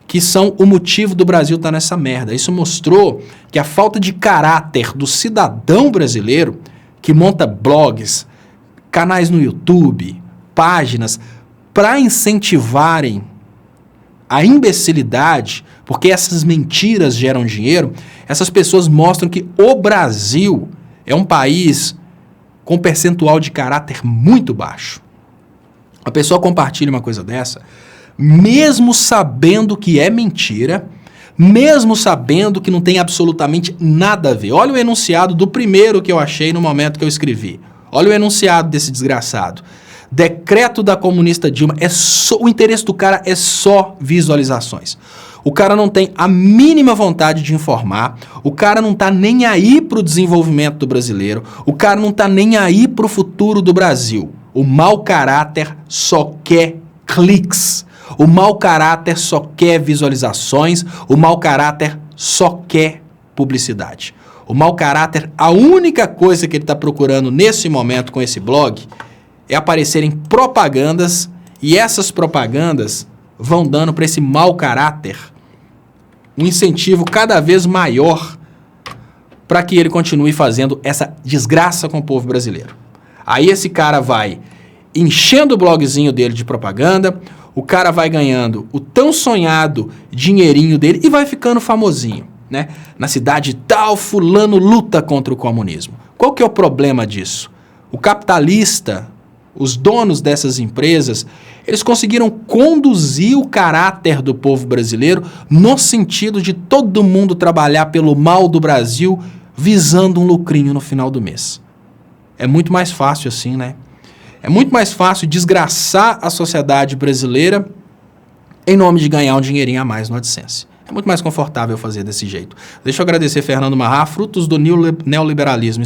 que são o motivo do Brasil estar nessa merda. Isso mostrou que a falta de caráter do cidadão brasileiro, que monta blogs, canais no YouTube, páginas, para incentivarem a imbecilidade, porque essas mentiras geram dinheiro, essas pessoas mostram que o Brasil é um país com percentual de caráter muito baixo. A pessoa compartilha uma coisa dessa, mesmo sabendo que é mentira, mesmo sabendo que não tem absolutamente nada a ver. Olha o enunciado do primeiro que eu achei no momento que eu escrevi. Olha o enunciado desse desgraçado. Decreto da comunista Dilma, o interesse do cara é só visualizações. O cara não tem a mínima vontade de informar, o cara não tá nem aí pro desenvolvimento do brasileiro, o cara não tá nem aí pro futuro do Brasil. O mau caráter só quer cliques. O mau caráter só quer visualizações, o mau caráter só quer publicidade. O mau caráter, a única coisa que ele está procurando nesse momento com esse blog é aparecer em propagandas, e essas propagandas vão dando para esse mau caráter um incentivo cada vez maior para que ele continue fazendo essa desgraça com o povo brasileiro. Aí esse cara vai enchendo o blogzinho dele de propaganda, o cara vai ganhando o tão sonhado dinheirinho dele e vai ficando famosinho, né? Na cidade tal, fulano luta contra o comunismo. Qual que é o problema disso? O capitalista, os donos dessas empresas, eles conseguiram conduzir o caráter do povo brasileiro no sentido de todo mundo trabalhar pelo mal do Brasil, visando um lucrinho no final do mês. É muito mais fácil assim, né? É muito mais fácil desgraçar a sociedade brasileira em nome de ganhar um dinheirinho a mais no AdSense. É muito mais confortável fazer desse jeito. Deixa eu agradecer Fernando Marrá, frutos do neoliberalismo.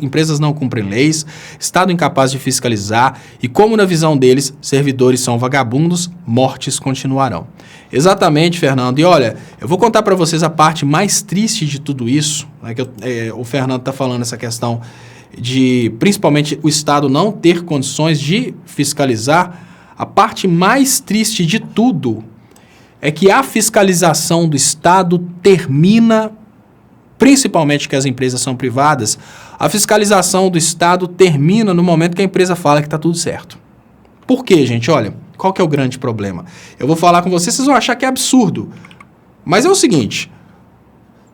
Empresas não cumprem leis, Estado incapaz de fiscalizar e, como na visão deles, servidores são vagabundos, mortes continuarão. Exatamente, Fernando. E olha, eu vou contar para vocês a parte mais triste de tudo isso, né, o Fernando está falando essa questão de, principalmente, o Estado não ter condições de fiscalizar. A parte mais triste de tudo é que a fiscalização do Estado termina, principalmente que as empresas são privadas, a fiscalização do Estado termina no momento que a empresa fala que está tudo certo. Por quê, gente? Olha, qual que é o grande problema? Eu vou falar com vocês, vocês vão achar que é absurdo. Mas é o seguinte,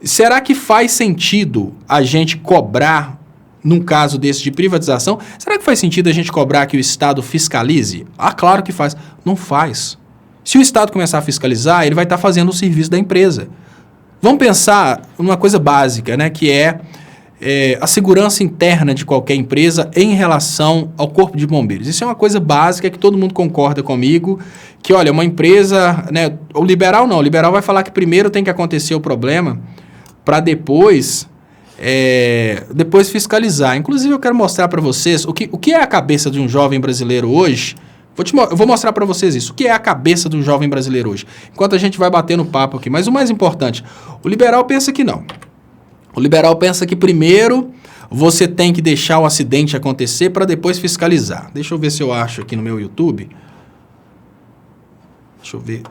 será que faz sentido a gente cobrar, num caso desse de privatização, será que faz sentido a gente cobrar que o Estado fiscalize? Ah, claro que faz. Não faz. Se o Estado começar a fiscalizar, ele vai estar fazendo o serviço da empresa. Vamos pensar numa coisa básica, né, que é a segurança interna de qualquer empresa em relação ao corpo de bombeiros. Isso é uma coisa básica que todo mundo concorda comigo, que, olha, uma empresa, né, o liberal não, o liberal vai falar que primeiro tem que acontecer o problema para depois fiscalizar. Inclusive, eu quero mostrar para vocês o que é a cabeça de um jovem brasileiro hoje. Eu vou mostrar para vocês isso. O que é a cabeça do jovem brasileiro hoje? Enquanto a gente vai batendo papo aqui. Mas o mais importante, o liberal pensa que não. O liberal pensa que primeiro você tem que deixar o acidente acontecer para depois fiscalizar. Deixa eu ver se eu acho aqui no meu YouTube. Deixa eu ver.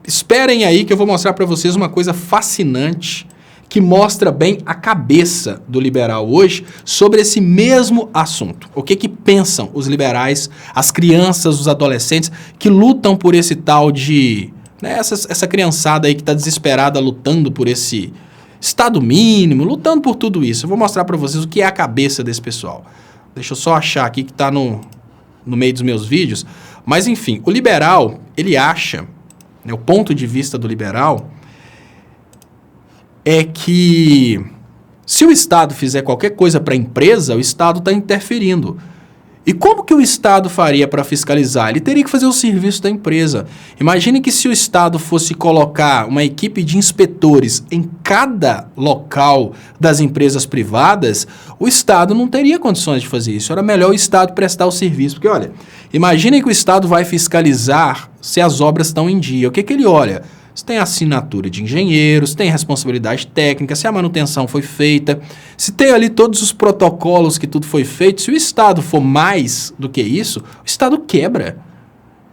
Esperem aí que eu vou mostrar para vocês uma coisa fascinante que mostra bem a cabeça do liberal hoje sobre esse mesmo assunto. O que pensam os liberais, as crianças, os adolescentes que lutam por esse tal de... né, essa criançada aí que está desesperada lutando por esse Estado mínimo, lutando por tudo isso. Eu vou mostrar para vocês o que é a cabeça desse pessoal. Deixa eu só achar aqui que está no meio dos meus vídeos. Mas, enfim, o liberal, ele acha, né, o ponto de vista do liberal é que se o Estado fizer qualquer coisa para a empresa, o Estado está interferindo. E como que o Estado faria para fiscalizar? Ele teria que fazer o serviço da empresa. Imagine que se o Estado fosse colocar uma equipe de inspetores em cada local das empresas privadas, o Estado não teria condições de fazer isso. Era melhor o Estado prestar o serviço. Porque, olha, imagine que o Estado vai fiscalizar se as obras estão em dia. O que ele olha? Se tem assinatura de engenheiros, se tem responsabilidade técnica, se a manutenção foi feita, se tem ali todos os protocolos que tudo foi feito. Se o Estado for mais do que isso, o Estado quebra.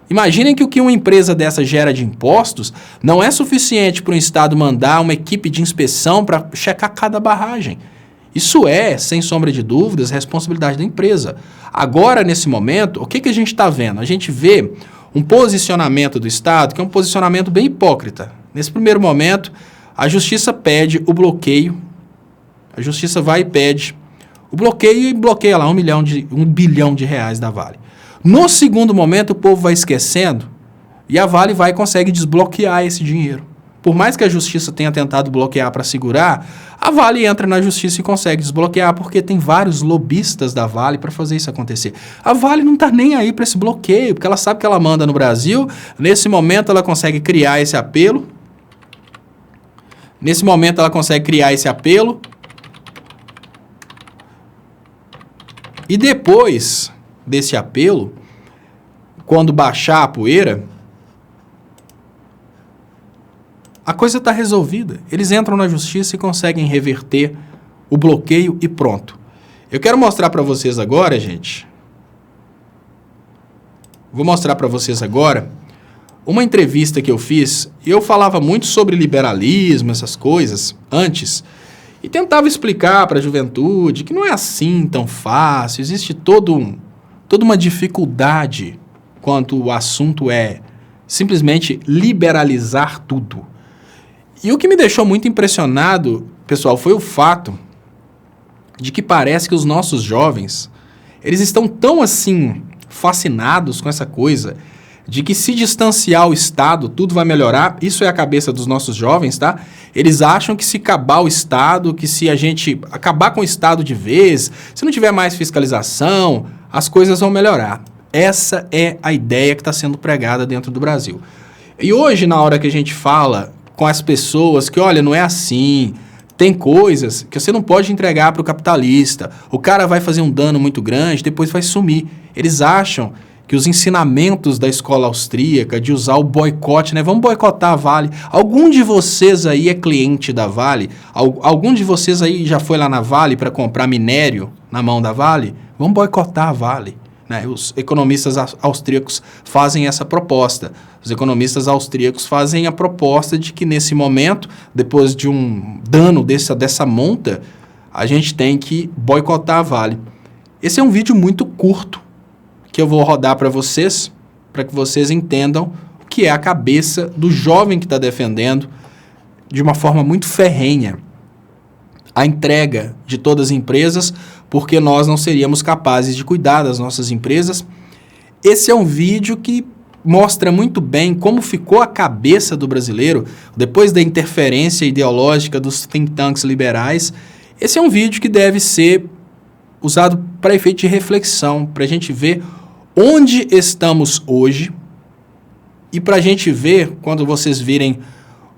Imaginem que o que uma empresa dessa gera de impostos não é suficiente para o Estado mandar uma equipe de inspeção para checar cada barragem. Isso é, sem sombra de dúvidas, responsabilidade da empresa. Agora, nesse momento, o que a gente está vendo? A gente vê um posicionamento do Estado que é um posicionamento bem hipócrita. Nesse primeiro momento, a Justiça pede o bloqueio, a Justiça vai e pede o bloqueio e bloqueia lá 1 bilhão de reais da Vale. No segundo momento, o povo vai esquecendo e a Vale vai e consegue desbloquear esse dinheiro. Por mais que a Justiça tenha tentado bloquear para segurar, a Vale entra na Justiça e consegue desbloquear porque tem vários lobistas da Vale para fazer isso acontecer. A Vale não está nem aí para esse bloqueio, porque ela sabe que ela manda no Brasil. Nesse momento, ela consegue criar esse apelo. E depois desse apelo, quando baixar a poeira, a coisa está resolvida. Eles entram na justiça e conseguem reverter o bloqueio e pronto. Eu quero mostrar para vocês agora, gente. Vou mostrar para vocês agora uma entrevista que eu fiz. Eu falava muito sobre liberalismo, essas coisas, antes, e tentava explicar para a juventude que não é assim tão fácil, existe toda uma dificuldade quanto o assunto é simplesmente liberalizar tudo. E o que me deixou muito impressionado, pessoal, foi o fato de que parece que os nossos jovens, eles estão tão assim fascinados com essa coisa de que se distanciar o Estado, tudo vai melhorar. Isso é a cabeça dos nossos jovens, tá? Eles acham que se acabar o Estado, que se a gente acabar com o Estado de vez, se não tiver mais fiscalização, as coisas vão melhorar. Essa é a ideia que está sendo pregada dentro do Brasil. E hoje, na hora que a gente fala com as pessoas que, olha, não é assim, tem coisas que você não pode entregar para o capitalista, o cara vai fazer um dano muito grande, depois vai sumir. Eles acham que os ensinamentos da escola austríaca de usar o boicote, né? Vamos boicotar a Vale. Algum de vocês aí é cliente da Vale? Algum de vocês aí já foi lá na Vale para comprar minério na mão da Vale? Vamos boicotar a Vale. Né? Os economistas austríacos fazem essa proposta. Os economistas austríacos fazem a proposta de que nesse momento, depois de um dano dessa monta, a gente tem que boicotar a Vale. Esse é um vídeo muito curto que eu vou rodar para que vocês entendam o que é a cabeça do jovem que está defendendo de uma forma muito ferrenha a entrega de todas as empresas, porque nós não seríamos capazes de cuidar das nossas empresas. Esse é um vídeo que mostra muito bem como ficou a cabeça do brasileiro depois da interferência ideológica dos think tanks liberais. Esse é um vídeo que deve ser usado para efeito de reflexão, para a gente ver onde estamos hoje e para a gente ver, quando vocês virem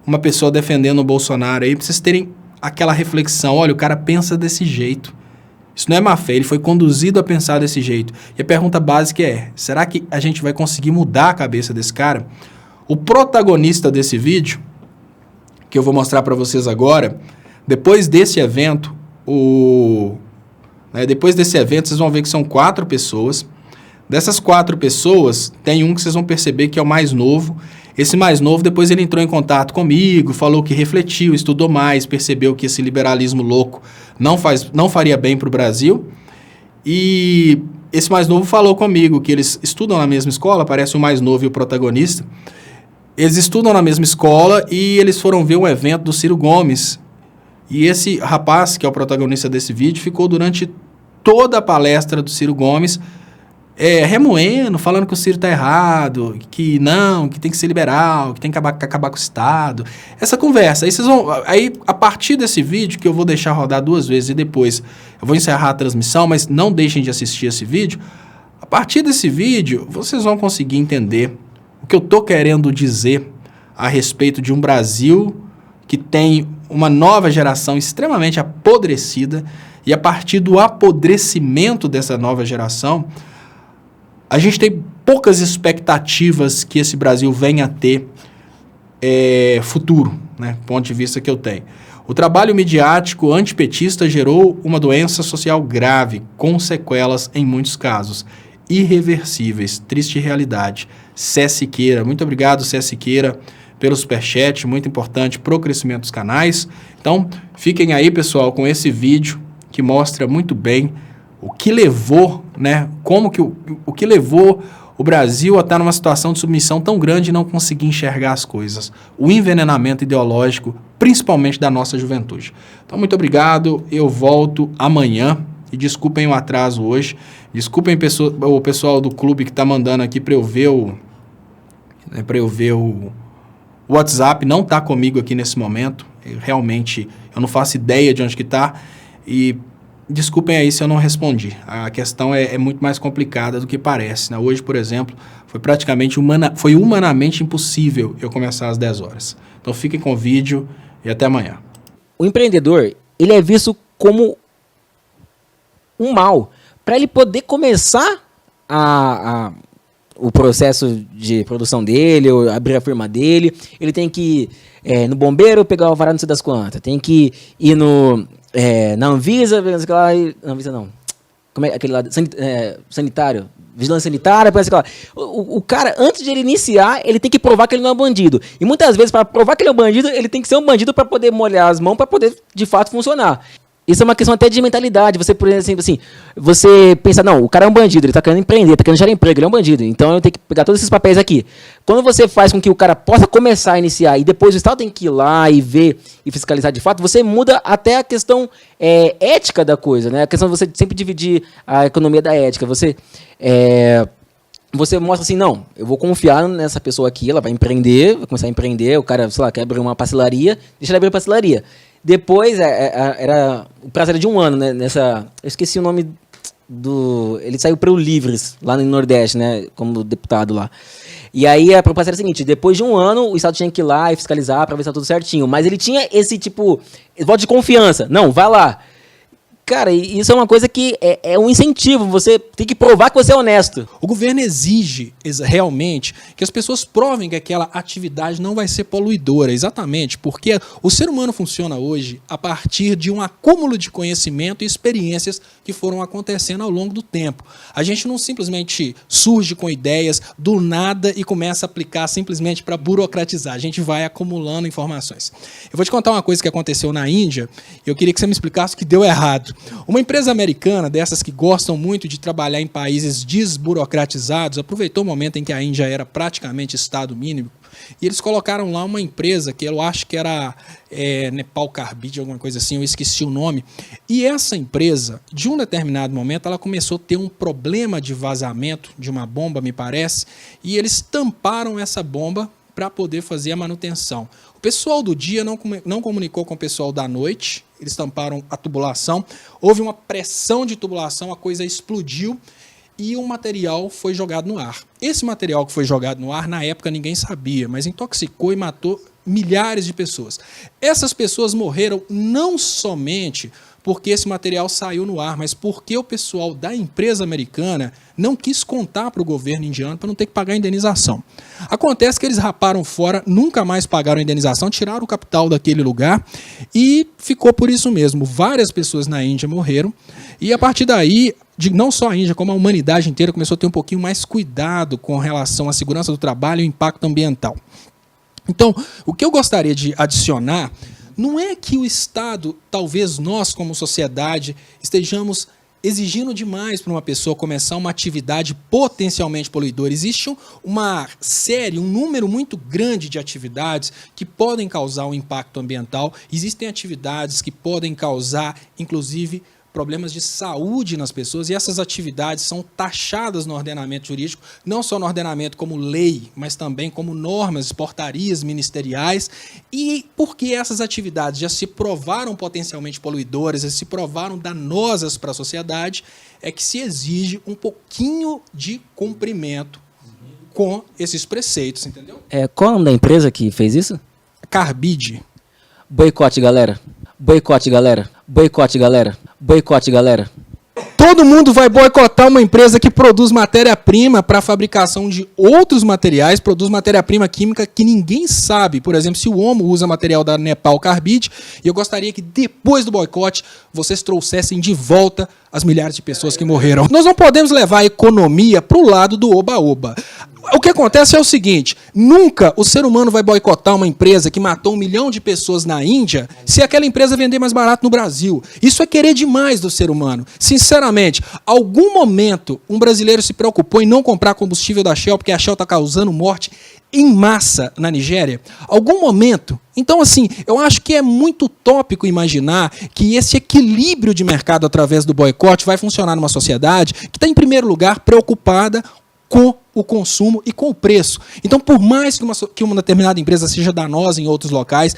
uma pessoa defendendo o Bolsonaro aí, para vocês terem aquela reflexão, olha, o cara pensa desse jeito. Isso não é má fé, ele foi conduzido a pensar desse jeito. E a pergunta básica é, será que a gente vai conseguir mudar a cabeça desse cara? O protagonista desse vídeo, que eu vou mostrar para vocês agora, depois desse evento, vocês vão ver que são 4 pessoas. Dessas 4 pessoas, tem um que vocês vão perceber que é o mais novo. Esse mais novo, depois ele entrou em contato comigo, falou que refletiu, estudou mais, percebeu que esse liberalismo louco não faria bem para o Brasil. E esse mais novo falou comigo que eles estudam na mesma escola, parece o mais novo e o protagonista. Eles estudam na mesma escola e eles foram ver um evento do Ciro Gomes. E esse rapaz, que é o protagonista desse vídeo, ficou durante toda a palestra do Ciro Gomes remoendo, falando que o Ciro está errado, que tem que ser liberal, que tem que acabar com o Estado. Essa conversa. Aí, a partir desse vídeo, que eu vou deixar rodar 2 vezes e depois eu vou encerrar a transmissão, mas não deixem de assistir esse vídeo. A partir desse vídeo, vocês vão conseguir entender o que eu estou querendo dizer a respeito de um Brasil que tem uma nova geração extremamente apodrecida, e a partir do apodrecimento dessa nova geração, a gente tem poucas expectativas que esse Brasil venha a ter futuro, né, do ponto de vista que eu tenho. O trabalho midiático antipetista gerou uma doença social grave, com sequelas em muitos casos, irreversíveis, triste realidade. Cé Siqueira, muito obrigado, Cé Siqueira, pelo superchat, muito importante para o crescimento dos canais. Então, fiquem aí, pessoal, com esse vídeo que mostra muito bem o que levou, né, o que levou o Brasil a estar numa situação de submissão tão grande e não conseguir enxergar as coisas. O envenenamento ideológico, principalmente da nossa juventude. Então, muito obrigado. Eu volto amanhã. E desculpem o atraso hoje. Desculpem o pessoal do clube que está mandando aqui para eu ver o WhatsApp. Não está comigo aqui nesse momento. Eu não faço ideia de onde que está. E desculpem aí se eu não respondi. A questão é muito mais complicada do que parece, né? Hoje, por exemplo, foi humanamente impossível eu começar às 10 horas. Então fiquem com o vídeo e até amanhã. O empreendedor, ele é visto como um mal. Para ele poder começar o processo de produção dele, ou abrir a firma dele, ele tem que ir no bombeiro pegar o alvará não sei das quantas, tem que ir na Anvisa, não sei o que lá, na Anvisa não, como é aquele lá, sanitário, vigilância sanitária, parece que lá. O cara, antes de ele iniciar, ele tem que provar que ele não é um bandido. E muitas vezes, para provar que ele é um bandido, ele tem que ser um bandido para poder molhar as mãos, para poder, de fato, funcionar. Isso é uma questão até de mentalidade. Você, por exemplo, assim, você pensa, não, o cara é um bandido, ele está querendo empreender, está querendo gerar emprego, ele é um bandido. Então eu tenho que pegar todos esses papéis aqui. Quando você faz com que o cara possa começar a iniciar e depois o Estado tem que ir lá e ver e fiscalizar de fato, você muda até a questão ética da coisa, né? A questão de você sempre dividir a economia da ética. Você mostra assim, não, eu vou confiar nessa pessoa aqui, ela vai empreender, vai começar a empreender, o cara, sei lá, quer abrir uma pastelaria, deixa ele abrir a pastelaria. Depois, o prazo era de 1 ano, né? Eu esqueci o nome ele saiu para o Livres, lá no Nordeste, né? Como deputado lá. E aí a proposta era a seguinte, depois de 1 ano, o Estado tinha que ir lá e fiscalizar para ver se tá tudo certinho. Mas ele tinha esse tipo, voto de confiança. Não, vai lá. Cara, isso é uma coisa que é um incentivo, você tem que provar que você é honesto. O governo exige realmente que as pessoas provem que aquela atividade não vai ser poluidora, exatamente porque o ser humano funciona hoje a partir de um acúmulo de conhecimento e experiências que foram acontecendo ao longo do tempo. A gente não simplesmente surge com ideias do nada e começa a aplicar simplesmente para burocratizar, a gente vai acumulando informações. Eu vou te contar uma coisa que aconteceu na Índia e eu queria que você me explicasse o que deu errado. Uma empresa americana, dessas que gostam muito de trabalhar em países desburocratizados, aproveitou o momento em que a Índia era praticamente Estado mínimo, e eles colocaram lá uma empresa que eu acho que era Nepal Carbide, alguma coisa assim, eu esqueci o nome. E essa empresa, de um determinado momento, ela começou a ter um problema de vazamento de uma bomba, me parece, e eles tamparam essa bomba para poder fazer a manutenção. O pessoal do dia não comunicou com o pessoal da noite, eles tamparam a tubulação, houve uma pressão de tubulação, a coisa explodiu e o material foi jogado no ar. Esse material que foi jogado no ar, na época ninguém sabia, mas intoxicou e matou milhares de pessoas. Essas pessoas morreram não somente porque esse material saiu no ar, mas porque o pessoal da empresa americana não quis contar para o governo indiano para não ter que pagar a indenização. Acontece que eles raparam fora, nunca mais pagaram a indenização, tiraram o capital daquele lugar e ficou por isso mesmo. Várias pessoas na Índia morreram e a partir daí, não só a Índia, como a humanidade inteira começou a ter um pouquinho mais cuidado com relação à segurança do trabalho e o impacto ambiental. Então, o que eu gostaria de adicionar não é que o Estado, talvez nós como sociedade, estejamos exigindo demais para uma pessoa começar uma atividade potencialmente poluidora. Existe uma série, um número muito grande de atividades que podem causar um impacto ambiental. Existem atividades que podem causar, inclusive, problemas de saúde nas pessoas, e essas atividades são taxadas no ordenamento jurídico, não só no ordenamento como lei, mas também como normas, portarias ministeriais, e porque essas atividades já se provaram potencialmente poluidoras, já se provaram danosas para a sociedade, é que se exige um pouquinho de cumprimento com esses preceitos, entendeu? Qual é o nome da empresa que fez isso? Carbide. Boicote, galera. Boicote, galera. Boicote, galera. Boicote, galera. Todo mundo vai boicotar uma empresa que produz matéria-prima para a fabricação de outros materiais, produz matéria-prima química que ninguém sabe. Por exemplo, se o Omo usa material da Nepal Carbide, e eu gostaria que depois do boicote vocês trouxessem de volta as milhares de pessoas que morreram. Nós não podemos levar a economia para o lado do oba-oba. O que acontece é o seguinte, nunca o ser humano vai boicotar uma empresa que matou 1 milhão de pessoas na Índia se aquela empresa vender mais barato no Brasil. Isso é querer demais do ser humano. Sinceramente, algum momento um brasileiro se preocupou em não comprar combustível da Shell porque a Shell está causando morte em massa na Nigéria? Algum momento? Então, assim, eu acho que é muito utópico imaginar que esse equilíbrio de mercado através do boicote vai funcionar numa sociedade que está, em primeiro lugar, preocupada com o consumo e com o preço. Então, por mais que uma determinada empresa seja danosa em outros locais,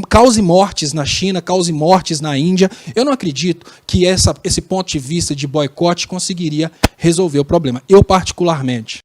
cause mortes na China, cause mortes na Índia, eu não acredito que esse ponto de vista de boicote conseguiria resolver o problema. Eu, particularmente.